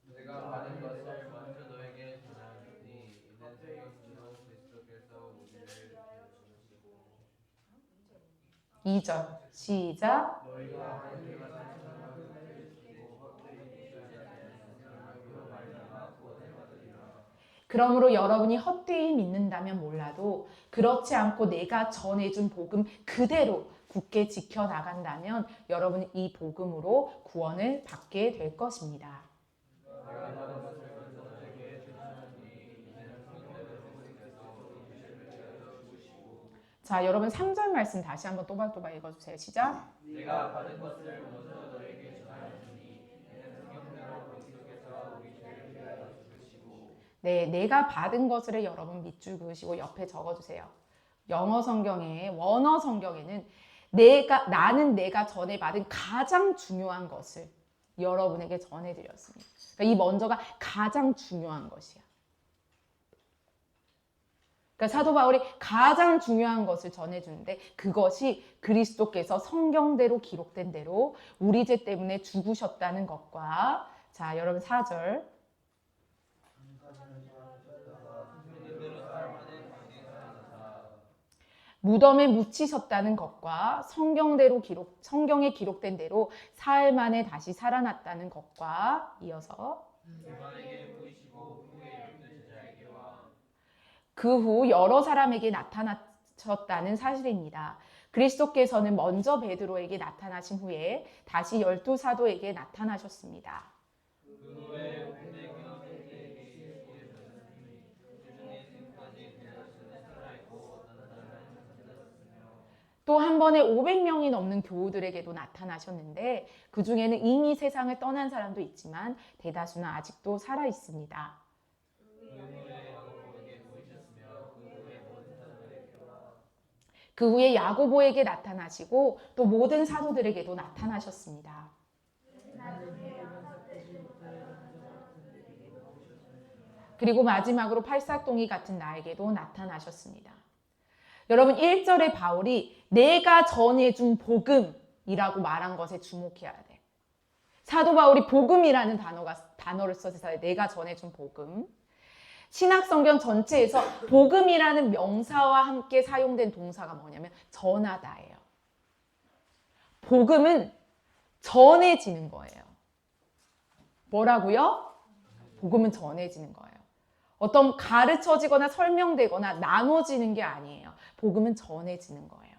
내가 받은 것을 먼저 너에게 전하노니 이는 성령 주 그리스도께서 우리를 주시고 2절 시작. 너희가 하나님과 산천한 것을 주시고 헛되이 믿지 않는 사람으로 말미암아 구원을 받으리라. 그러므로 여러분이 헛되이 믿는다면 몰라도 그렇지 않고 내가 전해준 복음 그대로 굳게 지켜나간다면 여러분은 이 복음으로 구원을 받게 될 것입니다. 내가 받은 것을 먼저 너에게 전하노니 이는 성령께서 우리를 주시고. 자, 여러분 3절 말씀 다시 한번 또박또박 읽어주세요. 시작. 내가 받은 것을 먼저 너에게 전하노니 이는 성령께서 그리스도께서 우리 죄를 위하여 죽으시고. 네, 내가 받은 것을 여러분 밑줄 그으시고 옆에 적어주세요. 영어 성경에, 원어 성경에는 나는 내가 전에 받은 가장 중요한 것을 여러분에게 전해드렸습니다. 그러니까 이 먼저가 가장 중요한 것이야. 그러니까 사도 바울이 가장 중요한 것을 전해주는데 그것이 그리스도께서 성경대로 기록된 대로 우리 죄 때문에 죽으셨다는 것과, 자, 여러분 4절. 무덤에 묻히셨다는 것과 성경에 기록된 대로 사흘 만에 다시 살아났다는 것과 이어서 그 후 여러 사람에게 나타나셨다는 사실입니다. 그리스도께서는 먼저 베드로에게 나타나신 후에 다시 12사도에게 나타나셨습니다. 또 한 번에 500명이 넘는 교우들에게도 나타나셨는데 그 중에는 이미 세상을 떠난 사람도 있지만 대다수는 아직도 살아 있습니다. 그 후에 야고보에게 나타나시고 또 모든 사도들에게도 나타나셨습니다. 그리고 마지막으로 팔싹동이 같은 나에게도 나타나셨습니다. 여러분 1절에 바울이 내가 전해준 복음이라고 말한 것에 주목해야 돼. 사도 바울이 복음이라는 단어를 써서 내가 전해준 복음. 신약성경 전체에서 복음이라는 명사와 함께 사용된 동사가 뭐냐면 전하다예요. 복음은 전해지는 거예요. 뭐라고요? 복음은 전해지는 거예요. 어떤 가르쳐지거나 설명되거나 나눠지는 게 아니에요. 복음은 전해지는 거예요.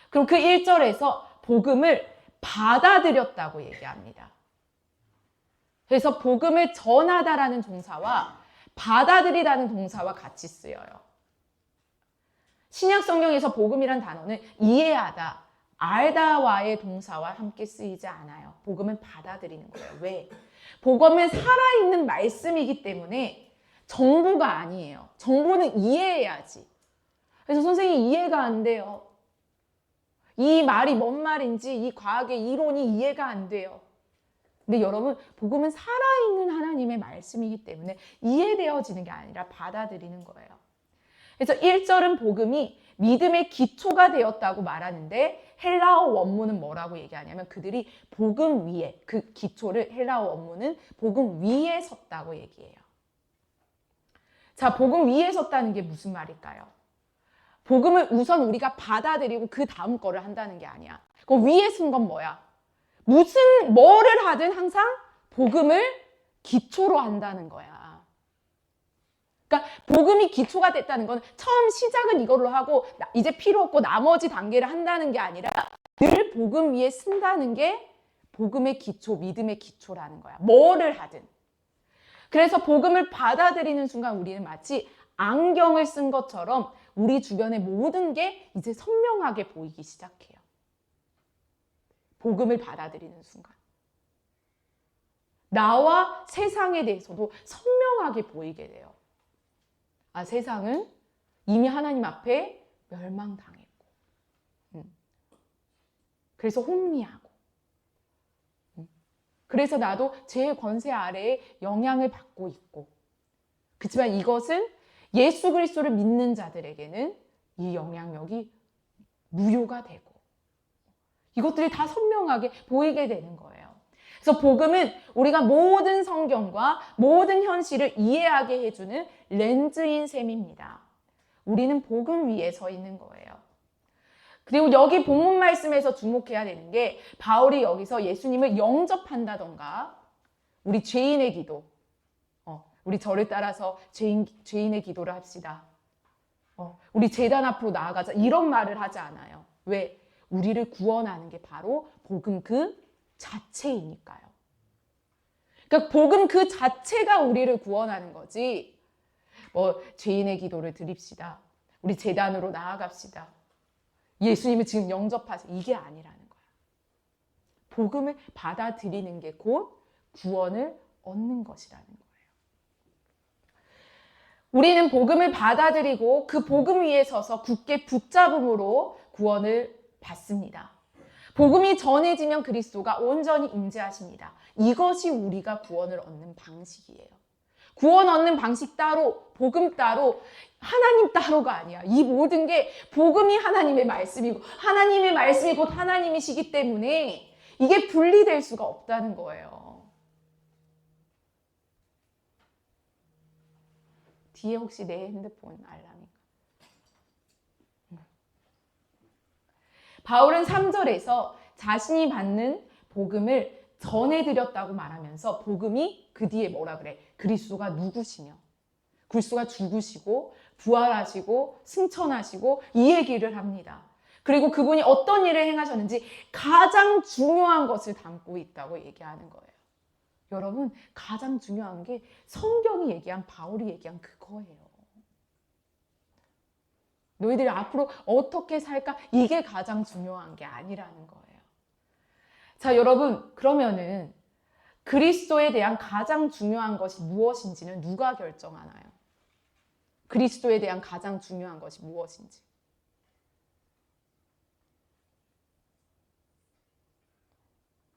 그럼 그 1절에서 복음을 받아들였다고 얘기합니다. 그래서 복음을 전하다라는 동사와 받아들이라는 동사와 같이 쓰여요. 신약 성경에서 복음이란 단어는 이해하다, 알다와의 동사와 함께 쓰이지 않아요. 복음은 받아들이는 거예요. 왜? 복음은 살아있는 말씀이기 때문에 정보가 아니에요. 정보는 이해해야지. 그래서 선생님 이해가 안 돼요. 이 말이 뭔 말인지 이 과학의 이론이 이해가 안 돼요. 근데 여러분, 복음은 살아있는 하나님의 말씀이기 때문에 이해되어지는 게 아니라 받아들이는 거예요. 그래서 1절은 복음이 믿음의 기초가 되었다고 말하는데 헬라어 원문은 뭐라고 얘기하냐면 그들이 복음 위에, 그 기초를 헬라어 원문은 복음 위에 섰다고 얘기해요. 자, 복음 위에 섰다는 게 무슨 말일까요? 복음을 우선 우리가 받아들이고 그 다음 거를 한다는 게 아니야. 그 위에 쓴 건 뭐야? 뭐를 하든 항상 복음을 기초로 한다는 거야. 그러니까 복음이 기초가 됐다는 건 처음 시작은 이걸로 하고 이제 필요 없고 나머지 단계를 한다는 게 아니라 늘 복음 위에 쓴다는 게 복음의 기초, 믿음의 기초라는 거야. 뭐를 하든. 그래서 복음을 받아들이는 순간 우리는 마치 안경을 쓴 것처럼 우리 주변의 모든 게 이제 선명하게 보이기 시작해요. 복음을 받아들이는 순간. 나와 세상에 대해서도 선명하게 보이게 돼요. 아, 세상은 이미 하나님 앞에 멸망당했고, 그래서 혼미하고, 그래서 나도 제 권세 아래에 영향을 받고 있고, 그렇지만 이것은 예수 그리스도를 믿는 자들에게는 이 영향력이 무효가 되고, 이것들이 다 선명하게 보이게 되는 거예요. 그래서 복음은 우리가 모든 성경과 모든 현실을 이해하게 해주는 렌즈인 셈입니다. 우리는 복음 위에 서 있는 거예요. 그리고 여기 본문 말씀에서 주목해야 되는 게 바울이 여기서 예수님을 영접한다던가 우리 죄인의 기도, 우리 저를 따라서 죄인의 기도를 합시다. 우리 제단 앞으로 나아가자 이런 말을 하지 않아요. 왜? 우리를 구원하는 게 바로 복음 그 자체이니까요. 그러니까 복음 그 자체가 우리를 구원하는 거지. 죄인의 기도를 드립시다. 우리 제단으로 나아갑시다. 예수님을 지금 영접하세요. 이게 아니라는 거야. 복음을 받아들이는 게 곧 구원을 얻는 것이라는 거예요. 우리는 복음을 받아들이고 그 복음 위에 서서 굳게 붙잡음으로 구원을 받습니다. 복음이 전해지면 그리스도가 온전히 임재하십니다. 이것이 우리가 구원을 얻는 방식이에요. 구원 얻는 방식 따로, 복음 따로, 하나님 따로가 아니야. 이 모든 게 복음이 하나님의 말씀이고 하나님의 말씀이 곧 하나님이시기 때문에 이게 분리될 수가 없다는 거예요. 뒤에 혹시 내 핸드폰 알람인가? 바울은 3절에서 자신이 받는 복음을 전해드렸다고 말하면서 복음이 그 뒤에 뭐라 그래? 그리스도가 누구시며 그리스도가 죽으시고 부활하시고 승천하시고 이 얘기를 합니다. 그리고 그분이 어떤 일을 행하셨는지 가장 중요한 것을 담고 있다고 얘기하는 거예요. 여러분, 가장 중요한 게 성경이 얘기한 바울이 얘기한 그거예요. 너희들이 앞으로 어떻게 살까? 이게 가장 중요한 게 아니라는 거예요. 자, 여러분, 그러면은 그리스도에 대한 가장 중요한 것이 무엇인지는 누가 결정하나요? 그리스도에 대한 가장 중요한 것이 무엇인지.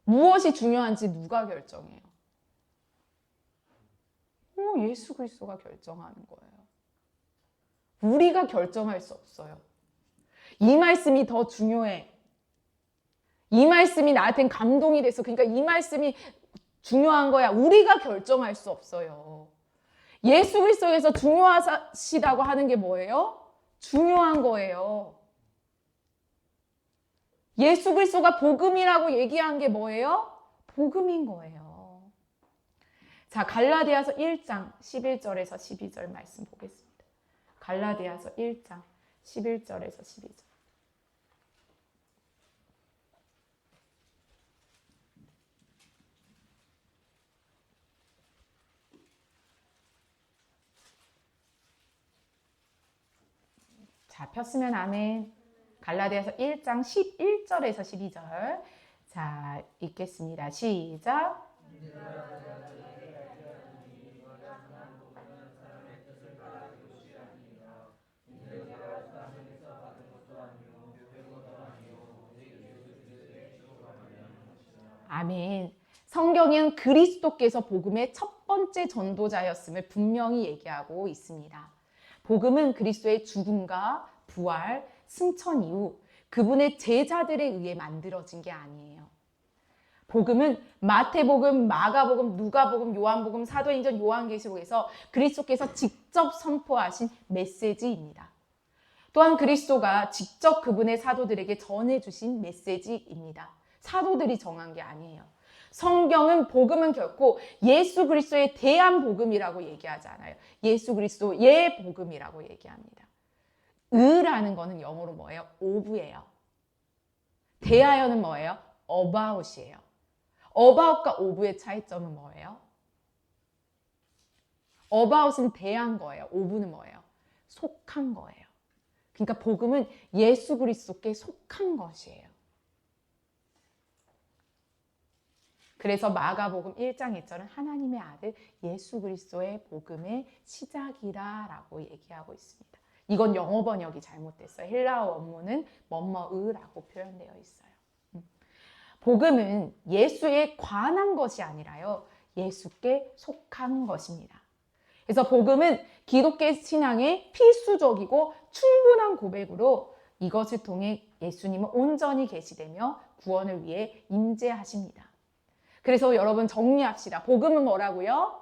무엇이 중요한지 누가 결정해요? 예수 그리스도가 결정하는 거예요. 우리가 결정할 수 없어요. 이 말씀이 더 중요해. 이 말씀이 나한테는 감동이 돼서 그러니까 이 말씀이 중요한 거야. 우리가 결정할 수 없어요. 예수 그리스도에서 중요하시다고 하는 게 뭐예요? 중요한 거예요. 예수 그리스도가 복음이라고 얘기한 게 뭐예요? 복음인 거예요. 자, 갈라디아서 1장 11절에서 12절 말씀 보겠습니다. 갈라디아서 1장 11절에서 12절. 잡혔으면 아멘. 갈라디아서 1장 11절에서 12절. 자, 읽겠습니다. 시작. 아멘. 성경은 그리스도께서 복음의 첫 번째 전도자였음을 분명히 얘기하고 있습니다. 복음은 그리스도의 죽음과 부활, 승천 이후 그분의 제자들에 의해 만들어진 게 아니에요. 복음은 마태복음, 마가복음, 누가복음, 요한복음, 사도행전, 요한계시록에서 그리스도께서 직접 선포하신 메시지입니다. 또한 그리스도가 직접 그분의 사도들에게 전해주신 메시지입니다. 사도들이 정한 게 아니에요. 성경은 복음은 결코 예수 그리스도에 대한 복음이라고 얘기하지 않아요. 예수 그리스도의 복음이라고 얘기합니다. 의라는 거는 영어로 뭐예요? of예요. 대하여는 뭐예요? about이에요. about과 of의 차이점은 뭐예요? about은 대한 거예요. of는 뭐예요? 속한 거예요. 그러니까 복음은 예수 그리스도께 속한 것이에요. 그래서 마가복음 1장 1절은 하나님의 아들 예수 그리스도의 복음의 시작이라고 얘기하고 있습니다. 이건 영어 번역이 잘못됐어요. 헬라어 원문은 뭐뭐으라고 표현되어 있어요. 복음은 예수에 관한 것이 아니라요. 예수께 속한 것입니다. 그래서 복음은 기독교 신앙의 필수적이고 충분한 고백으로 이것을 통해 예수님은 온전히 계시되며 구원을 위해 임재하십니다. 그래서 여러분 정리합시다. 복음은 뭐라고요?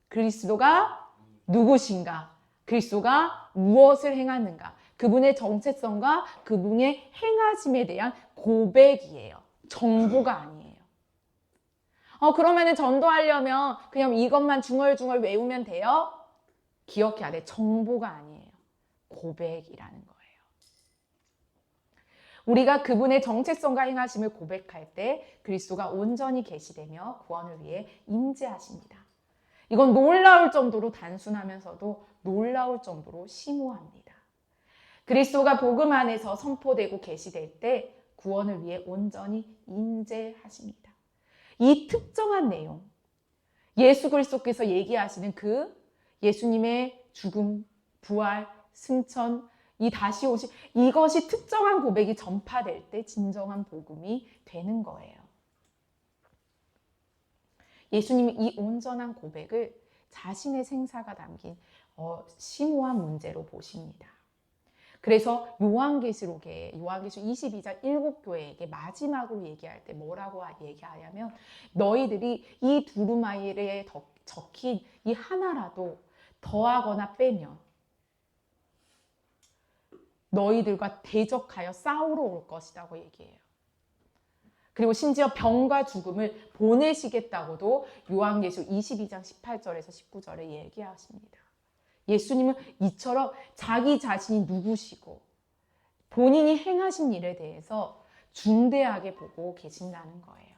그리스도가 누구신가? 그리스도가 무엇을 행하는가? 그분의 정체성과 그분의 행하심에 대한 고백이에요. 정보가 아니에요. 그러면은 전도하려면 그냥 이것만 중얼중얼 외우면 돼요? 기억해야 돼. 정보가 아니에요. 고백이라는 거예요. 우리가 그분의 정체성과 행하심을 고백할 때 그리스도가 온전히 계시되며 구원을 위해 임재하십니다. 이건 놀라울 정도로 단순하면서도 놀라울 정도로 심오합니다. 그리스도가 복음 안에서 선포되고 계시될 때 구원을 위해 온전히 임재하십니다. 이 특정한 내용, 예수 그리스도께서 얘기하시는 그 예수님의 죽음, 부활, 승천, 이 다시 오신 이것이 특정한 고백이 전파될 때 진정한 복음이 되는 거예요. 예수님이 이 온전한 고백을 자신의 생사가 담긴 심오한 문제로 보십니다. 그래서 요한계시록 22장 7교회에게 마지막으로 얘기할 때 뭐라고 얘기하냐면 너희들이 이 두루마리에 적힌 이 하나라도 더하거나 빼면 너희들과 대적하여 싸우러 올 것이라고 얘기해요. 그리고 심지어 병과 죽음을 보내시겠다고도 요한계시록 22장 18절에서 19절에 얘기하십니다. 예수님은 이처럼 자기 자신이 누구시고 본인이 행하신 일에 대해서 중대하게 보고 계신다는 거예요.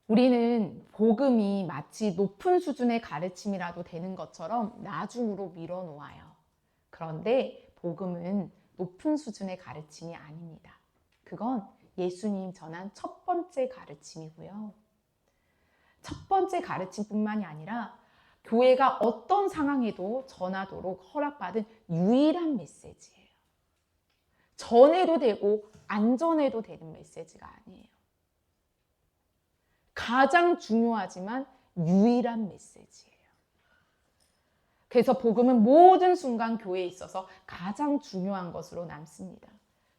우리는 복음이 마치 높은 수준의 가르침이라도 되는 것처럼 나중으로 밀어놓아요. 그런데 복음은 높은 수준의 가르침이 아닙니다. 그건 예수님 전한 첫 번째 가르침이고요. 첫 번째 가르침뿐만이 아니라 교회가 어떤 상황에도 전하도록 허락받은 유일한 메시지예요. 전해도 되고 안 전해도 되는 메시지가 아니에요. 가장 중요하지만 유일한 메시지예요. 그래서 복음은 모든 순간 교회에 있어서 가장 중요한 것으로 남습니다.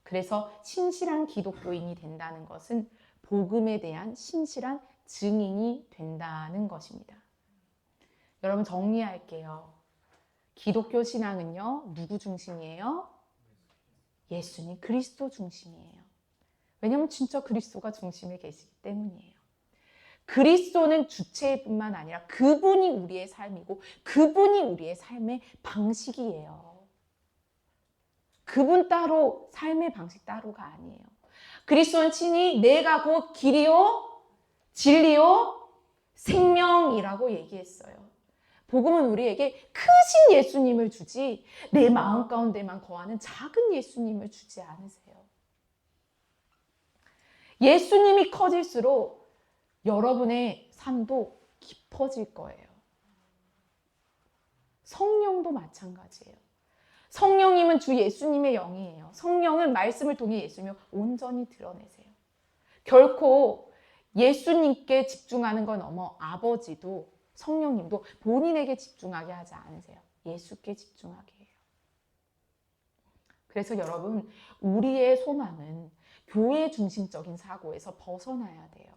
그래서 신실한 기독교인이 된다는 것은 복음에 대한 신실한 증인이 된다는 것입니다. 여러분 정리할게요. 기독교 신앙은요, 누구 중심이에요? 예수님, 그리스도 중심이에요. 왜냐하면 진짜 그리스도가 중심에 계시기 때문이에요. 그리스도는 주체뿐만 아니라 그분이 우리의 삶이고 그분이 우리의 삶의 방식이에요. 그분 따로 삶의 방식 따로가 아니에요. 그리스도는 친히 내가 곧 길이요 진리요 생명이라고 얘기했어요. 복음은 우리에게 크신 예수님을 주지 내 마음 가운데만 거하는 작은 예수님을 주지 않으세요. 예수님이 커질수록 여러분의 삶도 깊어질 거예요. 성령도 마찬가지예요. 성령님은 주 예수님의 영이에요. 성령은 말씀을 통해 예수님을 온전히 드러내세요. 결코 예수님께 집중하는 걸 넘어 아버지도 성령님도 본인에게 집중하게 하지 않으세요. 예수께 집중하게 해요. 그래서 여러분, 우리의 소망은 교회 중심적인 사고에서 벗어나야 돼요.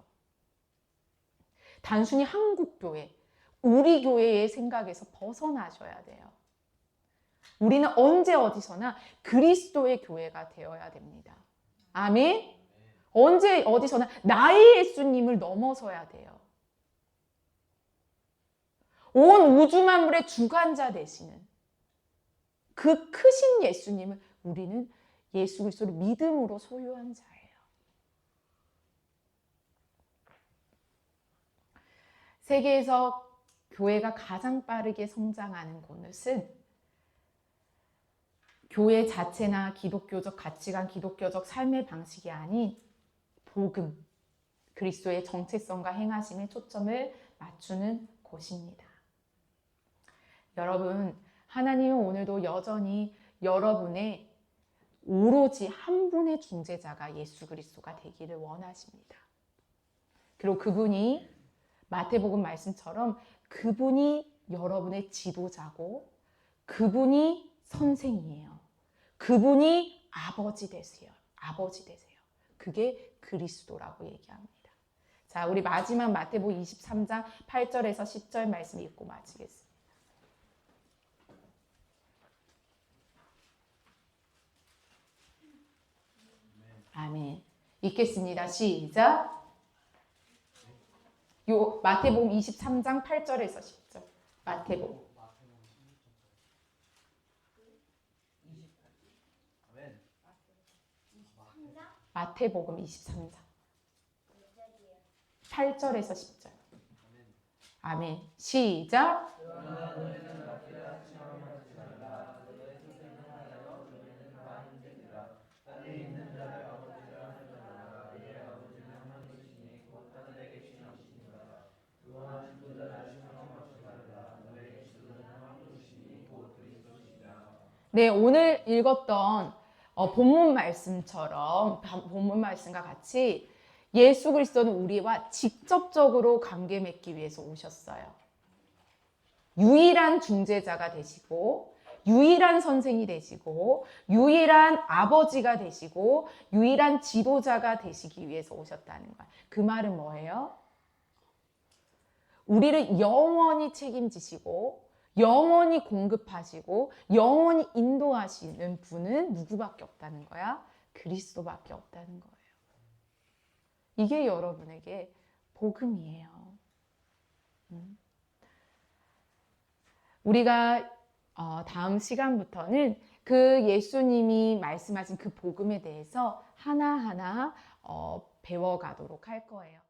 단순히 한국 교회, 우리 교회의 생각에서 벗어나셔야 돼요. 우리는 언제 어디서나 그리스도의 교회가 되어야 됩니다. 아멘? 언제 어디서나 나의 예수님을 넘어서야 돼요. 온 우주 만물의 주관자 되시는 그 크신 예수님을 우리는 예수 그리스도를 믿음으로 소유한 자예요. 세계에서 교회가 가장 빠르게 성장하는 곳은 교회 자체나 기독교적 가치관, 기독교적 삶의 방식이 아닌 복음, 그리스도의 정체성과 행하심에 초점을 맞추는 곳입니다. 여러분, 하나님은 오늘도 여전히 여러분의 오로지 한 분의 중재자가 예수 그리스도가 되기를 원하십니다. 그리고 그분이 마태복음 말씀처럼 그분이 여러분의 지도자고 그분이 선생이에요. 그분이 아버지 되세요. 아버지 되세요. 그게 그리스도라고 얘기합니다. 자, 우리 마지막 마태복음 23장 8절에서 10절 말씀 읽고 마치겠습니다. 아멘. 읽겠습니다. 시작. 요 마태복음 23장 8절에서 10절. 마태복음. 마태복음 23장 8절에서 10절. 아멘. 시작. 네, 오늘 읽었던 본문 말씀처럼 본문 말씀과 같이 예수 그리스도는 우리와 직접적으로 관계 맺기 위해서 오셨어요. 유일한 중재자가 되시고 유일한 선생이 되시고 유일한 아버지가 되시고 유일한 지도자가 되시기 위해서 오셨다는 거예요. 그 말은 뭐예요? 우리를 영원히 책임지시고 영원히 공급하시고 영원히 인도하시는 분은 누구밖에 없다는 거야? 그리스도밖에 없다는 거예요. 이게 여러분에게 복음이에요. 우리가 다음 시간부터는 그 예수님이 말씀하신 그 복음에 대해서 하나하나 배워가도록 할 거예요.